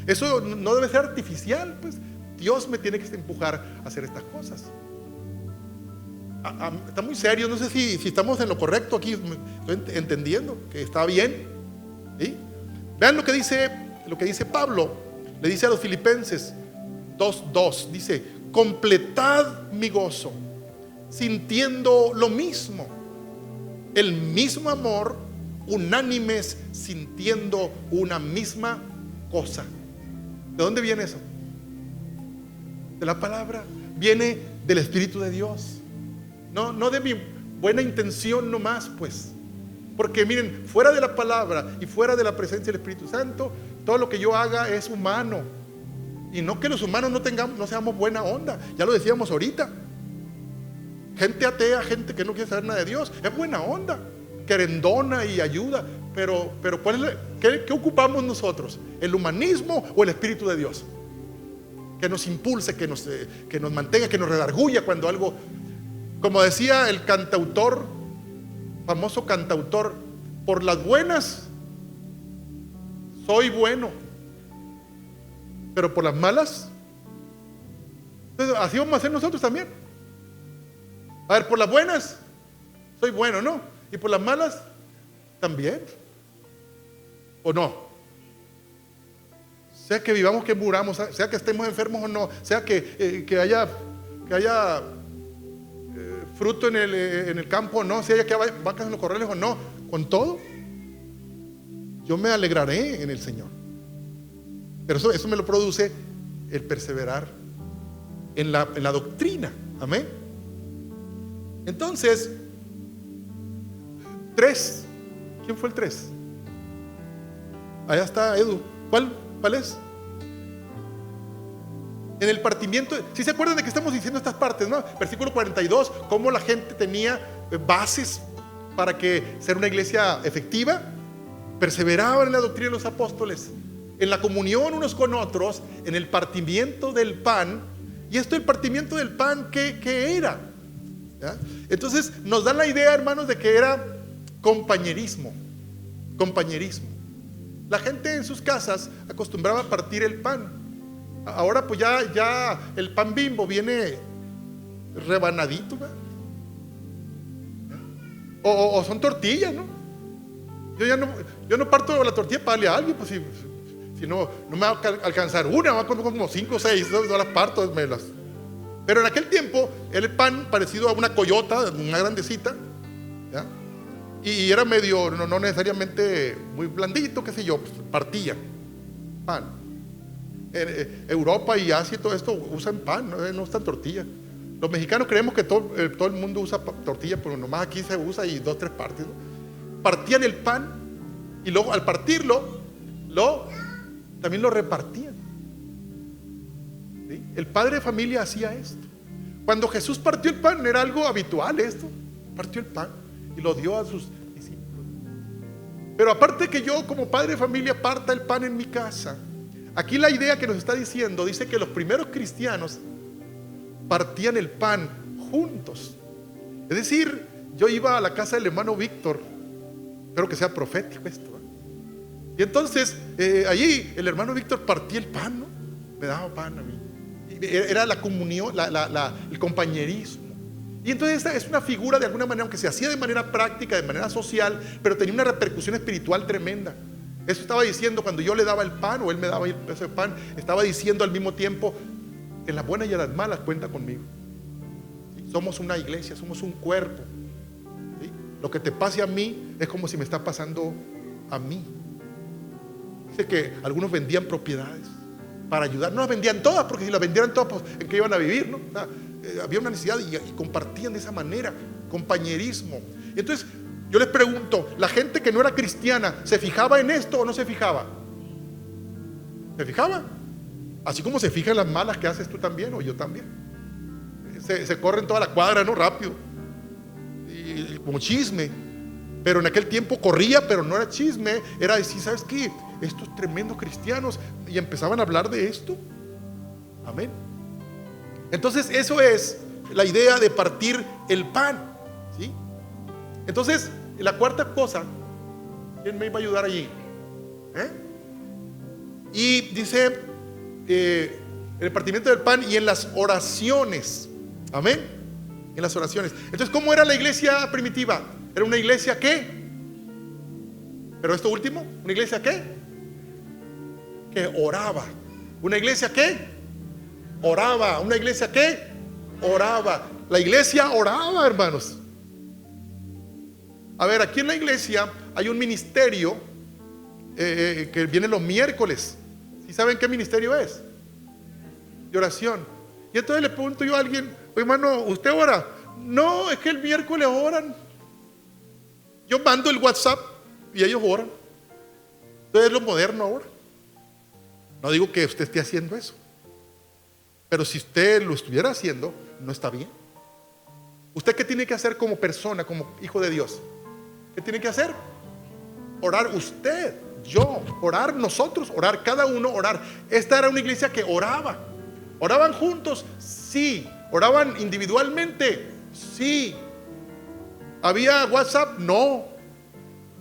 eso no debe ser artificial, pues Dios me tiene que empujar a hacer estas cosas. Está muy serio, no sé si estamos en lo correcto aquí, estoy entendiendo que está bien, ¿sí? Vean lo que dice Pablo, le dice a los Filipenses 2:2, dice, completad mi gozo, sintiendo lo mismo, el mismo amor, unánimes, sintiendo una misma cosa. ¿De dónde viene eso? De la palabra, viene del Espíritu de Dios. No de mi buena intención nomás, pues. Porque miren, fuera de la palabra y fuera de la presencia del Espíritu Santo, todo lo que yo haga es humano. Y no que los humanos no seamos buena onda. Ya lo decíamos ahorita. gente atea, gente que no quiere saber nada de Dios. Es buena onda, querendona y ayuda. Pero ¿qué ocupamos nosotros? ¿El humanismo o el Espíritu de Dios? Que nos impulse, que nos mantenga, que nos redarguya cuando algo, como decía el cantautor, famoso cantautor, por las buenas soy bueno, pero por las malas. Entonces, así vamos a hacer nosotros también. A ver, por las buenas soy bueno, ¿no? Y por las malas también, ¿o no? Sea que vivamos, que muramos, sea que estemos enfermos o no, sea que haya fruto en el campo o no, sea que haya vacas en los corrales o no, con todo yo me alegraré en el Señor. Pero eso me lo produce el perseverar en la doctrina. Amén. Entonces, 3. ¿Quién fue el 3? Allá está Edu. ¿Cuál es? En el partimiento. Si se acuerdan de que estamos diciendo estas partes, ¿no? Versículo 42, cómo la gente tenía bases para que ser una iglesia efectiva. Perseveraban en la doctrina de los apóstoles, en la comunión unos con otros, en el partimiento del pan. Y esto, el partimiento del pan, ¿qué era? ¿Ya? Entonces nos dan la idea, hermanos, de que era compañerismo. La gente en sus casas acostumbraba a partir el pan. Ahora pues ya el pan Bimbo viene rebanadito, ¿verdad? O son tortillas, ¿no? Yo no parto la tortilla para darle a alguien, pues si no me va a alcanzar una, va a comer como 5 o 6, no las parto, pero en aquel tiempo era el pan parecido a una coyota, una grandecita, ¿ya? Y era medio, no necesariamente muy blandito, qué sé yo, pues partía pan. En Europa y Asia y todo esto usan pan, no usan tortilla. Los mexicanos creemos que todo el mundo usa tortilla, pero nomás aquí se usa y 2 o 3 partes, ¿no? Partían el pan y luego al partirlo también lo repartían, ¿sí? El padre de familia hacía esto. Cuando Jesús partió el pan, era algo habitual esto. Partió el pan y lo dio a sus discípulos. Pero aparte que yo como padre de familia parta el pan en mi casa, aquí la idea que nos está diciendo dice que los primeros cristianos partían el pan juntos. Es decir, yo iba a la casa del hermano Víctor, espero que sea profético esto, ¿eh? Y entonces allí el hermano Víctor partía el pan, ¿no? Me daba pan a mí. Era la comunión, el compañerismo. Y entonces esta es una figura de alguna manera, aunque se hacía de manera práctica, de manera social, pero tenía una repercusión espiritual tremenda. Eso estaba diciendo, cuando yo le daba el pan o él me daba el pedazo de pan, estaba diciendo al mismo tiempo, en las buenas y en las malas cuenta conmigo. ¿Sí? Somos una iglesia, somos un cuerpo. ¿Sí? Lo que te pase a mí es como si me está pasando a mí. Dice que algunos vendían propiedades para ayudar. No las vendían todas, porque si las vendieran todas, pues ¿en qué iban a vivir, no? O sea, había una necesidad y compartían de esa manera, compañerismo. Y entonces yo les pregunto, ¿la gente que no era cristiana se fijaba en esto o no se fijaba? ¿Se fijaba? Así como se fijan las malas que haces tú también o yo también. Se corren toda la cuadra, ¿no? Rápido. Y como chisme. Pero en aquel tiempo corría, pero no era chisme. Era decir, ¿sabes qué? Estos tremendos cristianos. Y empezaban a hablar de esto. Amén. Entonces eso es la idea de partir el pan, ¿sí? Entonces la cuarta cosa, ¿quién me iba a ayudar allí? Y dice el partimiento del pan y en las oraciones. Amén. En las oraciones. Entonces, ¿cómo era la iglesia primitiva? Era una iglesia ¿qué? Pero esto último, ¿una iglesia qué? Que oraba. ¿Una iglesia qué? Oraba. ¿Una iglesia qué? Oraba. La iglesia oraba, hermanos. A ver, aquí en la iglesia hay un ministerio que viene los miércoles. ¿Sí saben qué ministerio es? De oración. Y entonces le pregunto yo a alguien, hermano, ¿usted ora? No, es que el miércoles oran. Yo mando el WhatsApp y ellos oran. Entonces es lo moderno ahora. No digo que usted esté haciendo eso, pero si usted lo estuviera haciendo, no está bien. ¿Usted qué tiene que hacer como persona, como hijo de Dios? ¿Qué tiene que hacer? Orar usted, yo, orar nosotros, orar cada uno, orar. Esta era una iglesia que oraba. ¿Oraban juntos? Sí. ¿Oraban individualmente? Sí. ¿Había WhatsApp? No.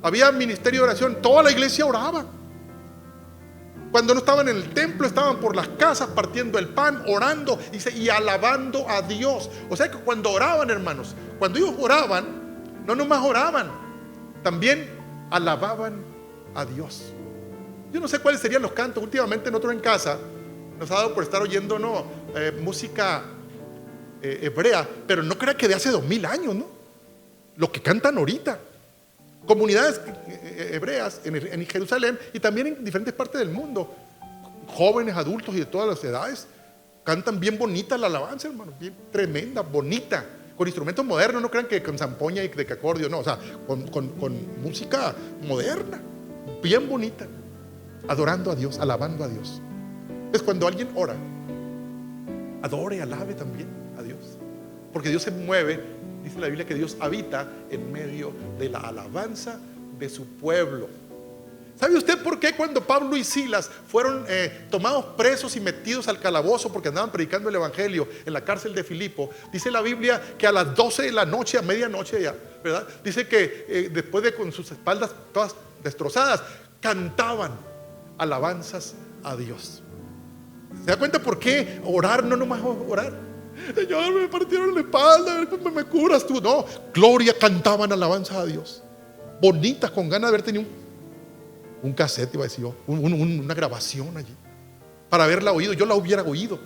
¿Había ministerio de oración? Toda la iglesia oraba. Cuando no estaban en el templo, estaban por las casas partiendo el pan, orando, dice, y alabando a Dios. O sea que cuando oraban, hermanos, cuando ellos oraban, no nomás oraban, también alababan a Dios. Yo no sé cuáles serían los cantos. Últimamente nosotros en casa nos ha dado por estar oyendo música hebrea, pero no crea que de hace 2000 años, ¿no? Lo que cantan ahorita. Comunidades hebreas en Jerusalén y también en diferentes partes del mundo, jóvenes, adultos y de todas las edades, cantan bien bonita la alabanza, hermano, bien tremenda, bonita, con instrumentos modernos. No crean que con zampoña y de que acordeón, no, o sea, con música moderna, bien bonita, adorando a Dios, alabando a Dios. Es cuando alguien ora, adore, alabe también a Dios, porque Dios se mueve. Dice la Biblia que Dios habita en medio de la alabanza de su pueblo. ¿Sabe usted por qué cuando Pablo y Silas fueron tomados presos y metidos al calabozo porque andaban predicando el evangelio en la cárcel de Filipo? Dice la Biblia que a las 12 de la noche, a medianoche ya, ¿verdad? Dice que después de con sus espaldas todas destrozadas, cantaban alabanzas a Dios. ¿Se da cuenta por qué orar no nomás orar? Señor, me partieron la espalda, a ver cómo me curas tú. No, gloria, cantaban alabanzas a Dios. Bonitas, con ganas de haber tenido un cassette, iba a decir yo, una grabación allí, para haberla oído. Yo la hubiera oído.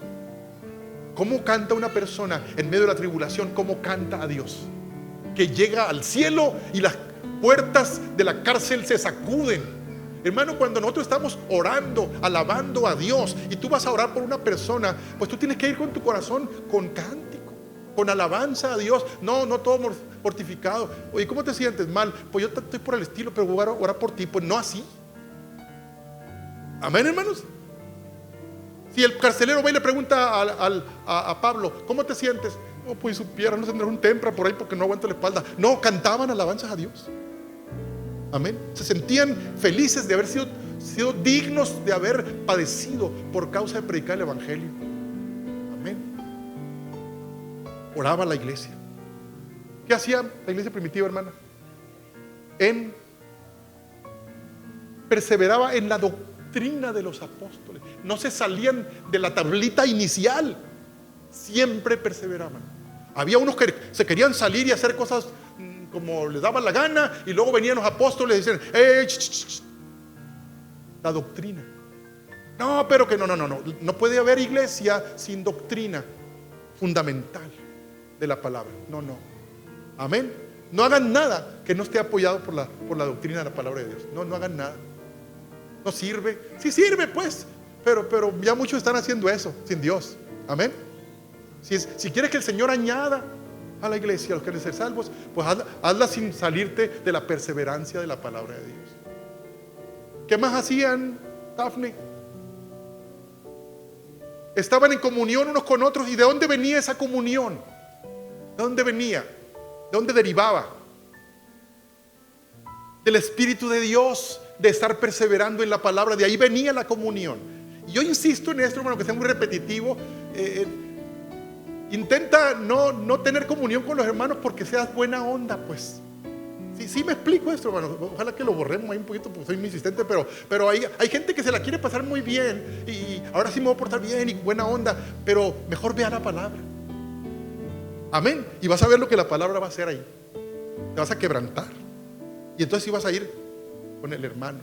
¿Cómo canta una persona en medio de la tribulación? ¿Cómo canta a Dios? Que llega al cielo y las puertas de la cárcel se sacuden. Hermano, cuando nosotros estamos orando, alabando a Dios, y tú vas a orar por una persona, pues tú tienes que ir con tu corazón con cántico, con alabanza a Dios. No todo mortificado. Oye, ¿cómo te sientes? Mal. Pues yo estoy por el estilo, pero voy a orar por ti. Pues no así. Amén, hermanos. Si el carcelero va y le pregunta a Pablo, ¿cómo te sientes? No, pues supiera, no tendrá un tempra por ahí porque no aguanto la espalda. No, cantaban alabanzas a Dios. Amén. Se sentían felices de haber sido dignos de haber padecido por causa de predicar el evangelio. Amén. Oraba la iglesia. ¿Qué hacía la iglesia primitiva, hermana? Perseveraba en la doctrina de los apóstoles. No se salían de la tablita inicial. Siempre perseveraban. Había unos que se querían salir y hacer cosas como les daba la gana, y luego venían los apóstoles y decían, la doctrina. No, pero que no puede haber iglesia sin doctrina fundamental de la palabra. No. Amén. No hagan nada que no esté apoyado por la doctrina de la palabra de Dios. No hagan nada. No sirve. Sí sirve, pues, pero ya muchos están haciendo eso sin Dios. Amén. Si quieres que el Señor añada a la iglesia, a los que quieren ser salvos, pues hazla sin salirte de la perseverancia de la palabra de Dios. ¿Qué más hacían, Dafne? Estaban en comunión unos con otros. ¿Y de dónde venía esa comunión? ¿De dónde venía? ¿De dónde derivaba? Del Espíritu de Dios, de estar perseverando en la palabra. De ahí venía la comunión. Y yo insisto en esto, hermano, que sea muy repetitivo. Intenta no tener comunión con los hermanos porque seas buena onda, pues. Sí me explico esto, hermano. Ojalá que lo borremos ahí un poquito porque soy muy insistente, pero hay gente que se la quiere pasar muy bien y ahora sí me voy a portar bien y buena onda, pero mejor vea la palabra. Amén. Y vas a ver lo que la palabra va a hacer ahí. Te vas a quebrantar. Y entonces sí vas a ir con el hermano.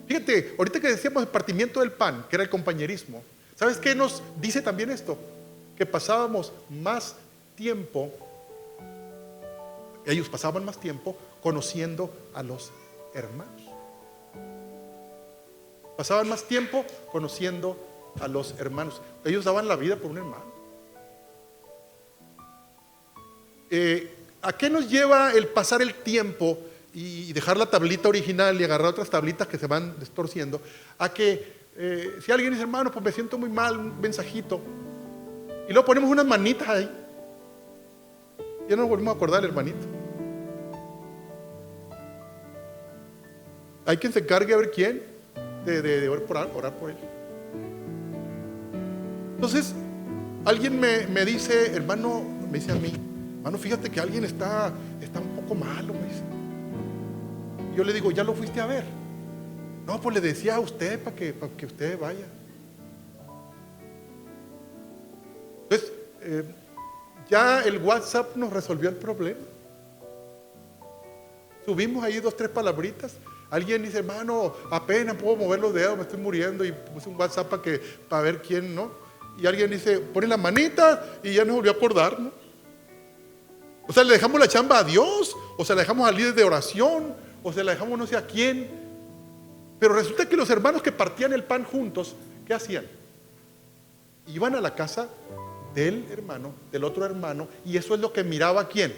Fíjate, ahorita que decíamos el partimiento del pan, que era el compañerismo, ¿sabes qué nos dice también esto? Que pasábamos más tiempo, ellos pasaban más tiempo conociendo a los hermanos. Pasaban más tiempo conociendo a los hermanos. Ellos daban la vida por un hermano. ¿A qué nos lleva el pasar el tiempo y dejar la tablita original y agarrar otras tablitas que se van destorciendo? A que si alguien dice, hermano, pues me siento muy mal, un mensajito, y luego ponemos unas manitas ahí. Ya no nos volvemos a acordar del hermanito. Hay quien se encargue a ver quién de orar por él. Entonces, alguien me dice, hermano, me dice a mí, hermano, fíjate que alguien está un poco malo, me dice. Yo le digo, ¿ya lo fuiste a ver? No, pues le decía a usted para que usted vaya. Entonces, ya el WhatsApp nos resolvió el problema. Subimos ahí 2, 3 palabritas. Alguien dice, hermano, apenas puedo mover los dedos, me estoy muriendo, y puse un WhatsApp para ver quién, ¿no? Y alguien dice, pone la manita, y ya nos volvió a acordar, ¿no? O sea, le dejamos la chamba a Dios, o sea, le dejamos al líder de oración, o se la dejamos no sé a quién. Pero resulta que los hermanos que partían el pan juntos, ¿qué hacían? Iban a la casa del hermano, del otro hermano, y eso es lo que miraba ¿quién?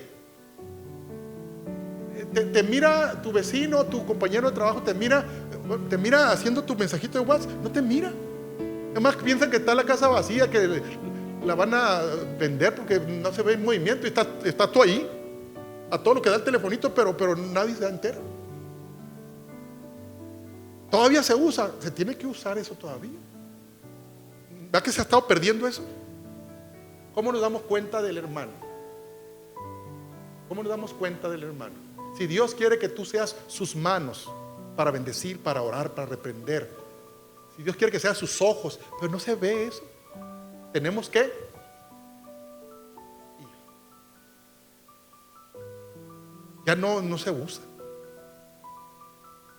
Te mira tu vecino, tu compañero de trabajo, te mira haciendo tu mensajito de WhatsApp, no te mira. Además piensan que está la casa vacía, que la van a vender porque no se ve en movimiento, y estás tú ahí, a todo lo que da el telefonito, pero nadie se da entera. Todavía se usa, se tiene que usar eso todavía. ¿Verdad que se ha estado perdiendo eso? ¿Cómo nos damos cuenta del hermano? ¿Cómo nos damos cuenta del hermano? Si Dios quiere que tú seas sus manos para bendecir, para orar, para reprender, si Dios quiere que seas sus ojos, pero no se ve eso, tenemos que ir. Ya no se usa.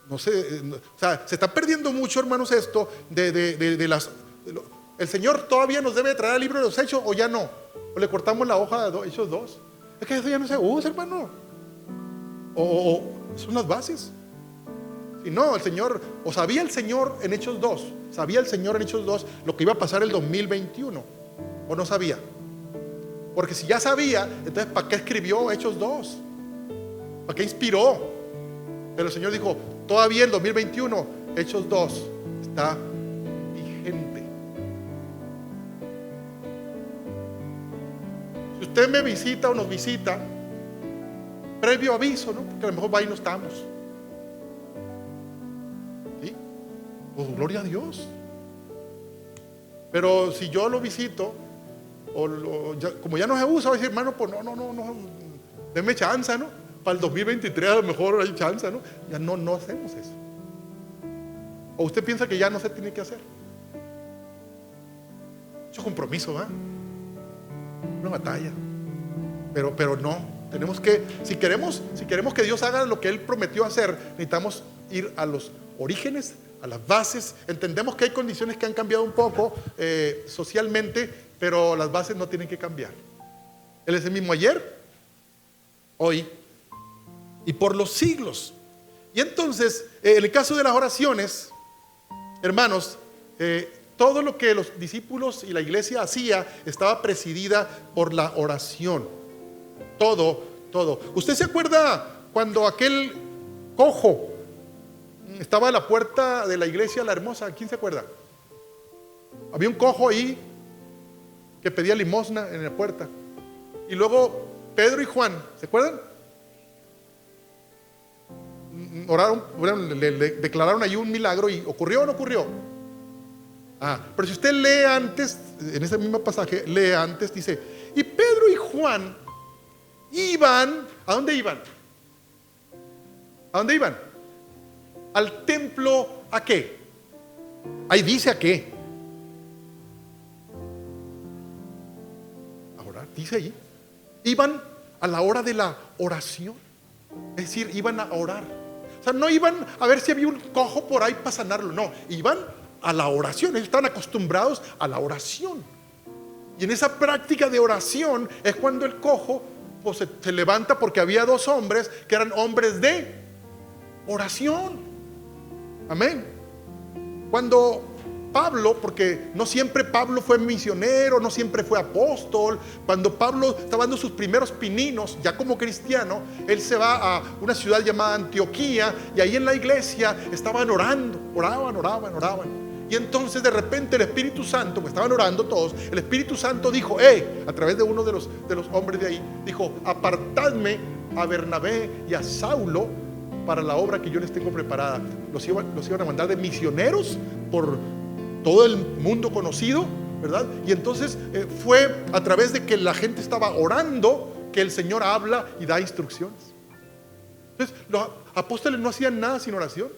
O sea, se está perdiendo mucho, hermanos, esto el Señor todavía nos debe traer el libro de los Hechos, o ya no, o le cortamos la hoja de Hechos 2. Es que eso ya no se usa, hermano. O son las bases. Si no, el Señor, o sabía el Señor en Hechos 2, lo que iba a pasar el 2021, o no sabía. Porque si ya sabía, entonces ¿para qué escribió Hechos 2? ¿Para qué inspiró? Pero el Señor dijo, todavía en 2021, Hechos 2 está vigente. Si usted me visita o nos visita, previo aviso, ¿no? Porque a lo mejor va y no estamos. ¿Sí? Pues gloria a Dios. Pero si yo lo visito, como ya no se usa, va a decir, hermano, pues no, denme chance, ¿no? Para el 2023 a lo mejor hay chance, ¿no? Ya no hacemos eso. ¿O usted piensa que ya no se tiene que hacer? Mucho compromiso, ¿verdad? Una batalla. Pero no, tenemos que, si queremos que Dios haga lo que Él prometió hacer, necesitamos ir a los orígenes, a las bases. Entendemos que hay condiciones que han cambiado un poco socialmente, pero las bases no tienen que cambiar. Él es el mismo ayer, hoy y por los siglos. Y entonces, en el caso de las oraciones, hermanos, todo lo que los discípulos y la iglesia hacía estaba presidida por la oración. Todo. ¿Usted se acuerda cuando aquel cojo estaba a la puerta de la iglesia La Hermosa? ¿Quién se acuerda? Había un cojo ahí que pedía limosna en la puerta. Y luego Pedro y Juan, ¿se acuerdan? Oraron, le declararon ahí un milagro. ¿Y ocurrió o no ocurrió? Pero si usted lee antes, en ese mismo pasaje, lee antes, dice, y Pedro y Juan iban, ¿a dónde iban? ¿A dónde iban? Al templo, ¿a qué? Ahí dice a qué. A orar, dice ahí. Iban a la hora de la oración. Es decir, iban a orar. O sea, no iban a ver si había un cojo por ahí para sanarlo. No, iban a la oración. Ellos estaban acostumbrados a la oración. Y en esa práctica de oración es cuando el cojo pues, se levanta, porque había 2 hombres que eran hombres de oración. Amén. Cuando Pablo, porque no siempre Pablo fue misionero, no siempre fue apóstol, cuando Pablo estaba dando sus primeros pininos, ya como cristiano, él se va a una ciudad llamada Antioquía, y ahí en la iglesia estaban orando, oraban. Y entonces de repente el Espíritu Santo, pues estaban orando todos, el Espíritu Santo dijo, a través de uno de los hombres de ahí, dijo: apartadme a Bernabé y a Saulo para la obra que yo les tengo preparada. Los iban a mandar de misioneros por todo el mundo conocido, ¿verdad? Y entonces fue a través de que la gente estaba orando que el Señor habla y da instrucciones. Entonces los apóstoles no hacían nada sin oración.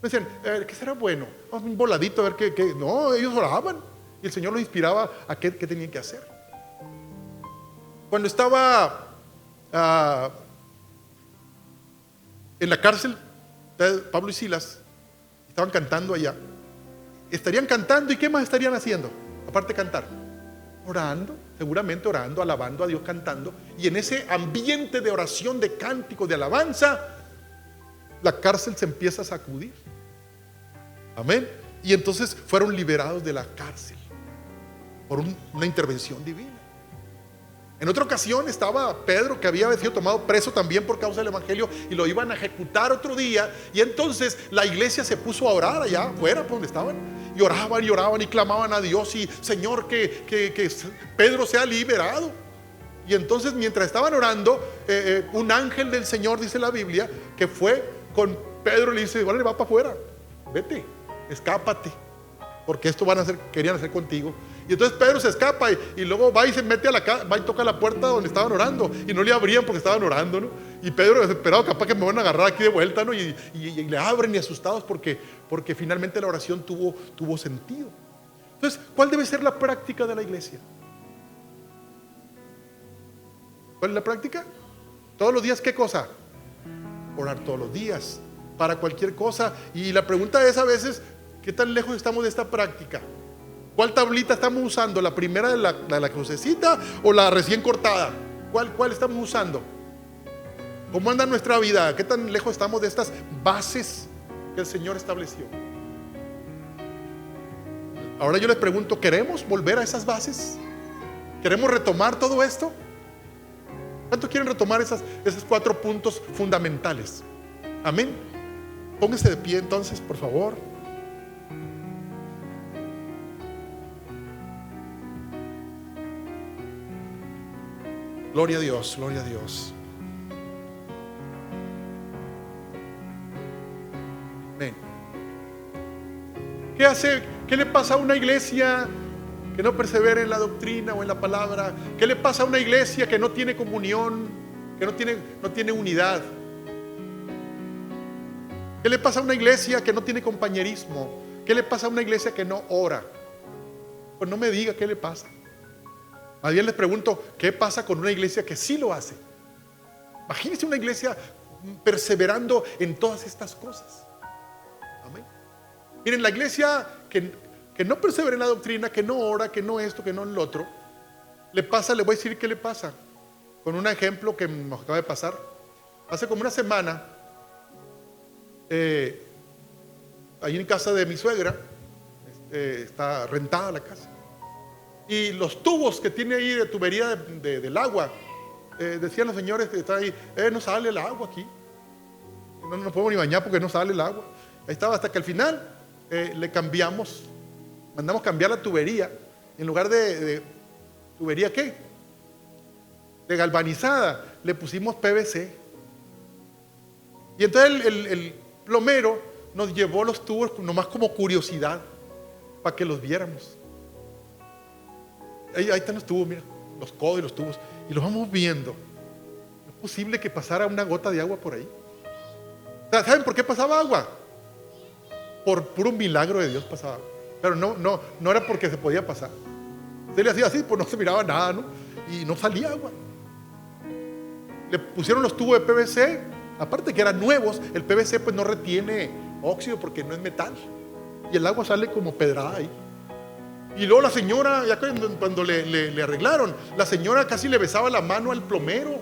Decían, ¿qué será bueno? Vamos un voladito a ver qué. No, ellos oraban y el Señor los inspiraba a qué tenían que hacer. Cuando estaba en la cárcel, Pablo y Silas estaban cantando allá. Estarían cantando, ¿y qué más estarían haciendo? Aparte de cantar, orando, seguramente orando, alabando a Dios, cantando. Y en ese ambiente de oración, de cántico, de alabanza, la cárcel se empieza a sacudir. Amén. Y entonces fueron liberados de la cárcel por una intervención divina. En otra ocasión estaba Pedro, que había sido tomado preso también por causa del evangelio, y lo iban a ejecutar otro día. Y entonces la iglesia se puso a orar allá afuera por donde estaban, y oraban y clamaban a Dios, y Señor, que Pedro sea liberado. Y entonces mientras estaban orando, un ángel del Señor, dice la Biblia, que fue con Pedro, le dice: vale, va para afuera, vete, escápate, porque esto querían hacer contigo. Y entonces Pedro se escapa y luego va y se mete a la casa, va y toca la puerta donde estaban orando, y no le abrían porque estaban orando, ¿no? Y Pedro, desesperado, capaz que me van a agarrar aquí de vuelta, ¿no? Y le abren, y asustados porque finalmente la oración tuvo sentido. Entonces, ¿cuál debe ser la práctica de la iglesia? ¿Cuál es la práctica? Todos los días, ¿qué cosa? Orar todos los días, para cualquier cosa. Y la pregunta es a veces, ¿qué tan lejos estamos de esta práctica? ¿Cuál tablita estamos usando? ¿La primera de la crucecita o la recién cortada? ¿Cuál estamos usando? ¿Cómo anda nuestra vida? ¿Qué tan lejos estamos de estas bases que el Señor estableció? Ahora yo les pregunto, ¿queremos volver a esas bases? ¿Queremos retomar todo esto? ¿Cuántos quieren retomar esos 4 puntos fundamentales? Amén. Póngase de pie entonces, por favor. Gloria a Dios, gloria a Dios. Amén. ¿Qué le pasa a una iglesia que no persevera en la doctrina o en la palabra? ¿Qué le pasa a una iglesia que no tiene comunión, que no tiene unidad? ¿Qué le pasa a una iglesia que no tiene compañerismo? ¿Qué le pasa a una iglesia que no ora? Pues no me diga qué le pasa. Más bien les pregunto, ¿qué pasa con una iglesia que sí lo hace? Imagínense una iglesia perseverando en todas estas cosas. Amén. Miren, la iglesia que no persevera en la doctrina, que no ora, que no esto, que no el otro, le voy a decir qué le pasa con un ejemplo que nos acaba de pasar. Hace como una semana, ahí en casa de mi suegra, está rentada la casa, y los tubos que tiene ahí de tubería del agua, decían los señores que están ahí, no sale el agua aquí, no nos podemos ni bañar porque no sale el agua. Ahí estaba, hasta que al final mandamos cambiar la tubería. En lugar de tubería, ¿qué? De galvanizada, le pusimos PVC. Y entonces el plomero nos llevó los tubos nomás como curiosidad, para que los viéramos. Ahí están los tubos, mira, los codos y los tubos, y los vamos viendo. ¿Es posible que pasara una gota de agua por ahí? ¿Saben por qué pasaba agua? Por puro milagro de Dios pasaba agua. Pero no era porque se podía pasar. Usted le hacía así, pues no se miraba nada, ¿no? Y no salía agua. Le pusieron los tubos de PVC, aparte que eran nuevos. El PVC pues no retiene óxido porque no es metal, y el agua sale como pedrada ahí. Y luego la señora, ya cuando le arreglaron, la señora casi le besaba la mano al plomero.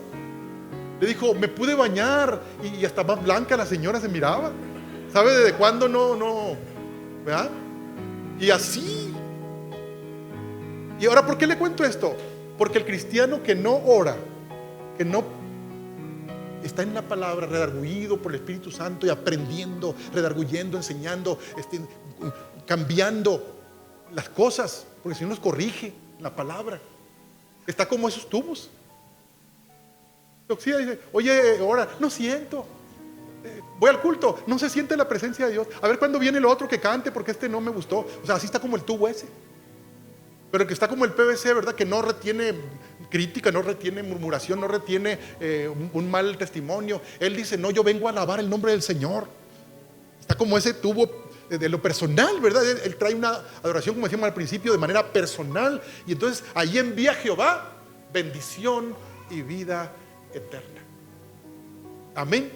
Le dijo, me pude bañar, y hasta más blanca la señora se miraba. ¿Sabe desde cuándo no? ¿Verdad? Y así. Y ahora, ¿por qué le cuento esto? Porque el cristiano que no ora, que no está en la palabra, redarguido por el Espíritu Santo y aprendiendo, redarguyendo, enseñando, cambiando las cosas, porque el Señor nos corrige la palabra. Está como esos tubos. Se oxida y dice, oye, ahora no siento. Voy al culto, no se siente la presencia de Dios. A ver cuándo viene el otro que cante, porque este no me gustó. O sea, así está como el tubo ese. Pero el que está como el PVC, ¿verdad? Que no retiene crítica, no retiene murmuración, no retiene un mal testimonio. Él dice, no, yo vengo a alabar el nombre del Señor. Está como ese tubo de lo personal, ¿verdad? Él trae una adoración, como decíamos al principio, de manera personal. Y entonces ahí envía Jehová bendición y vida eterna. Amén.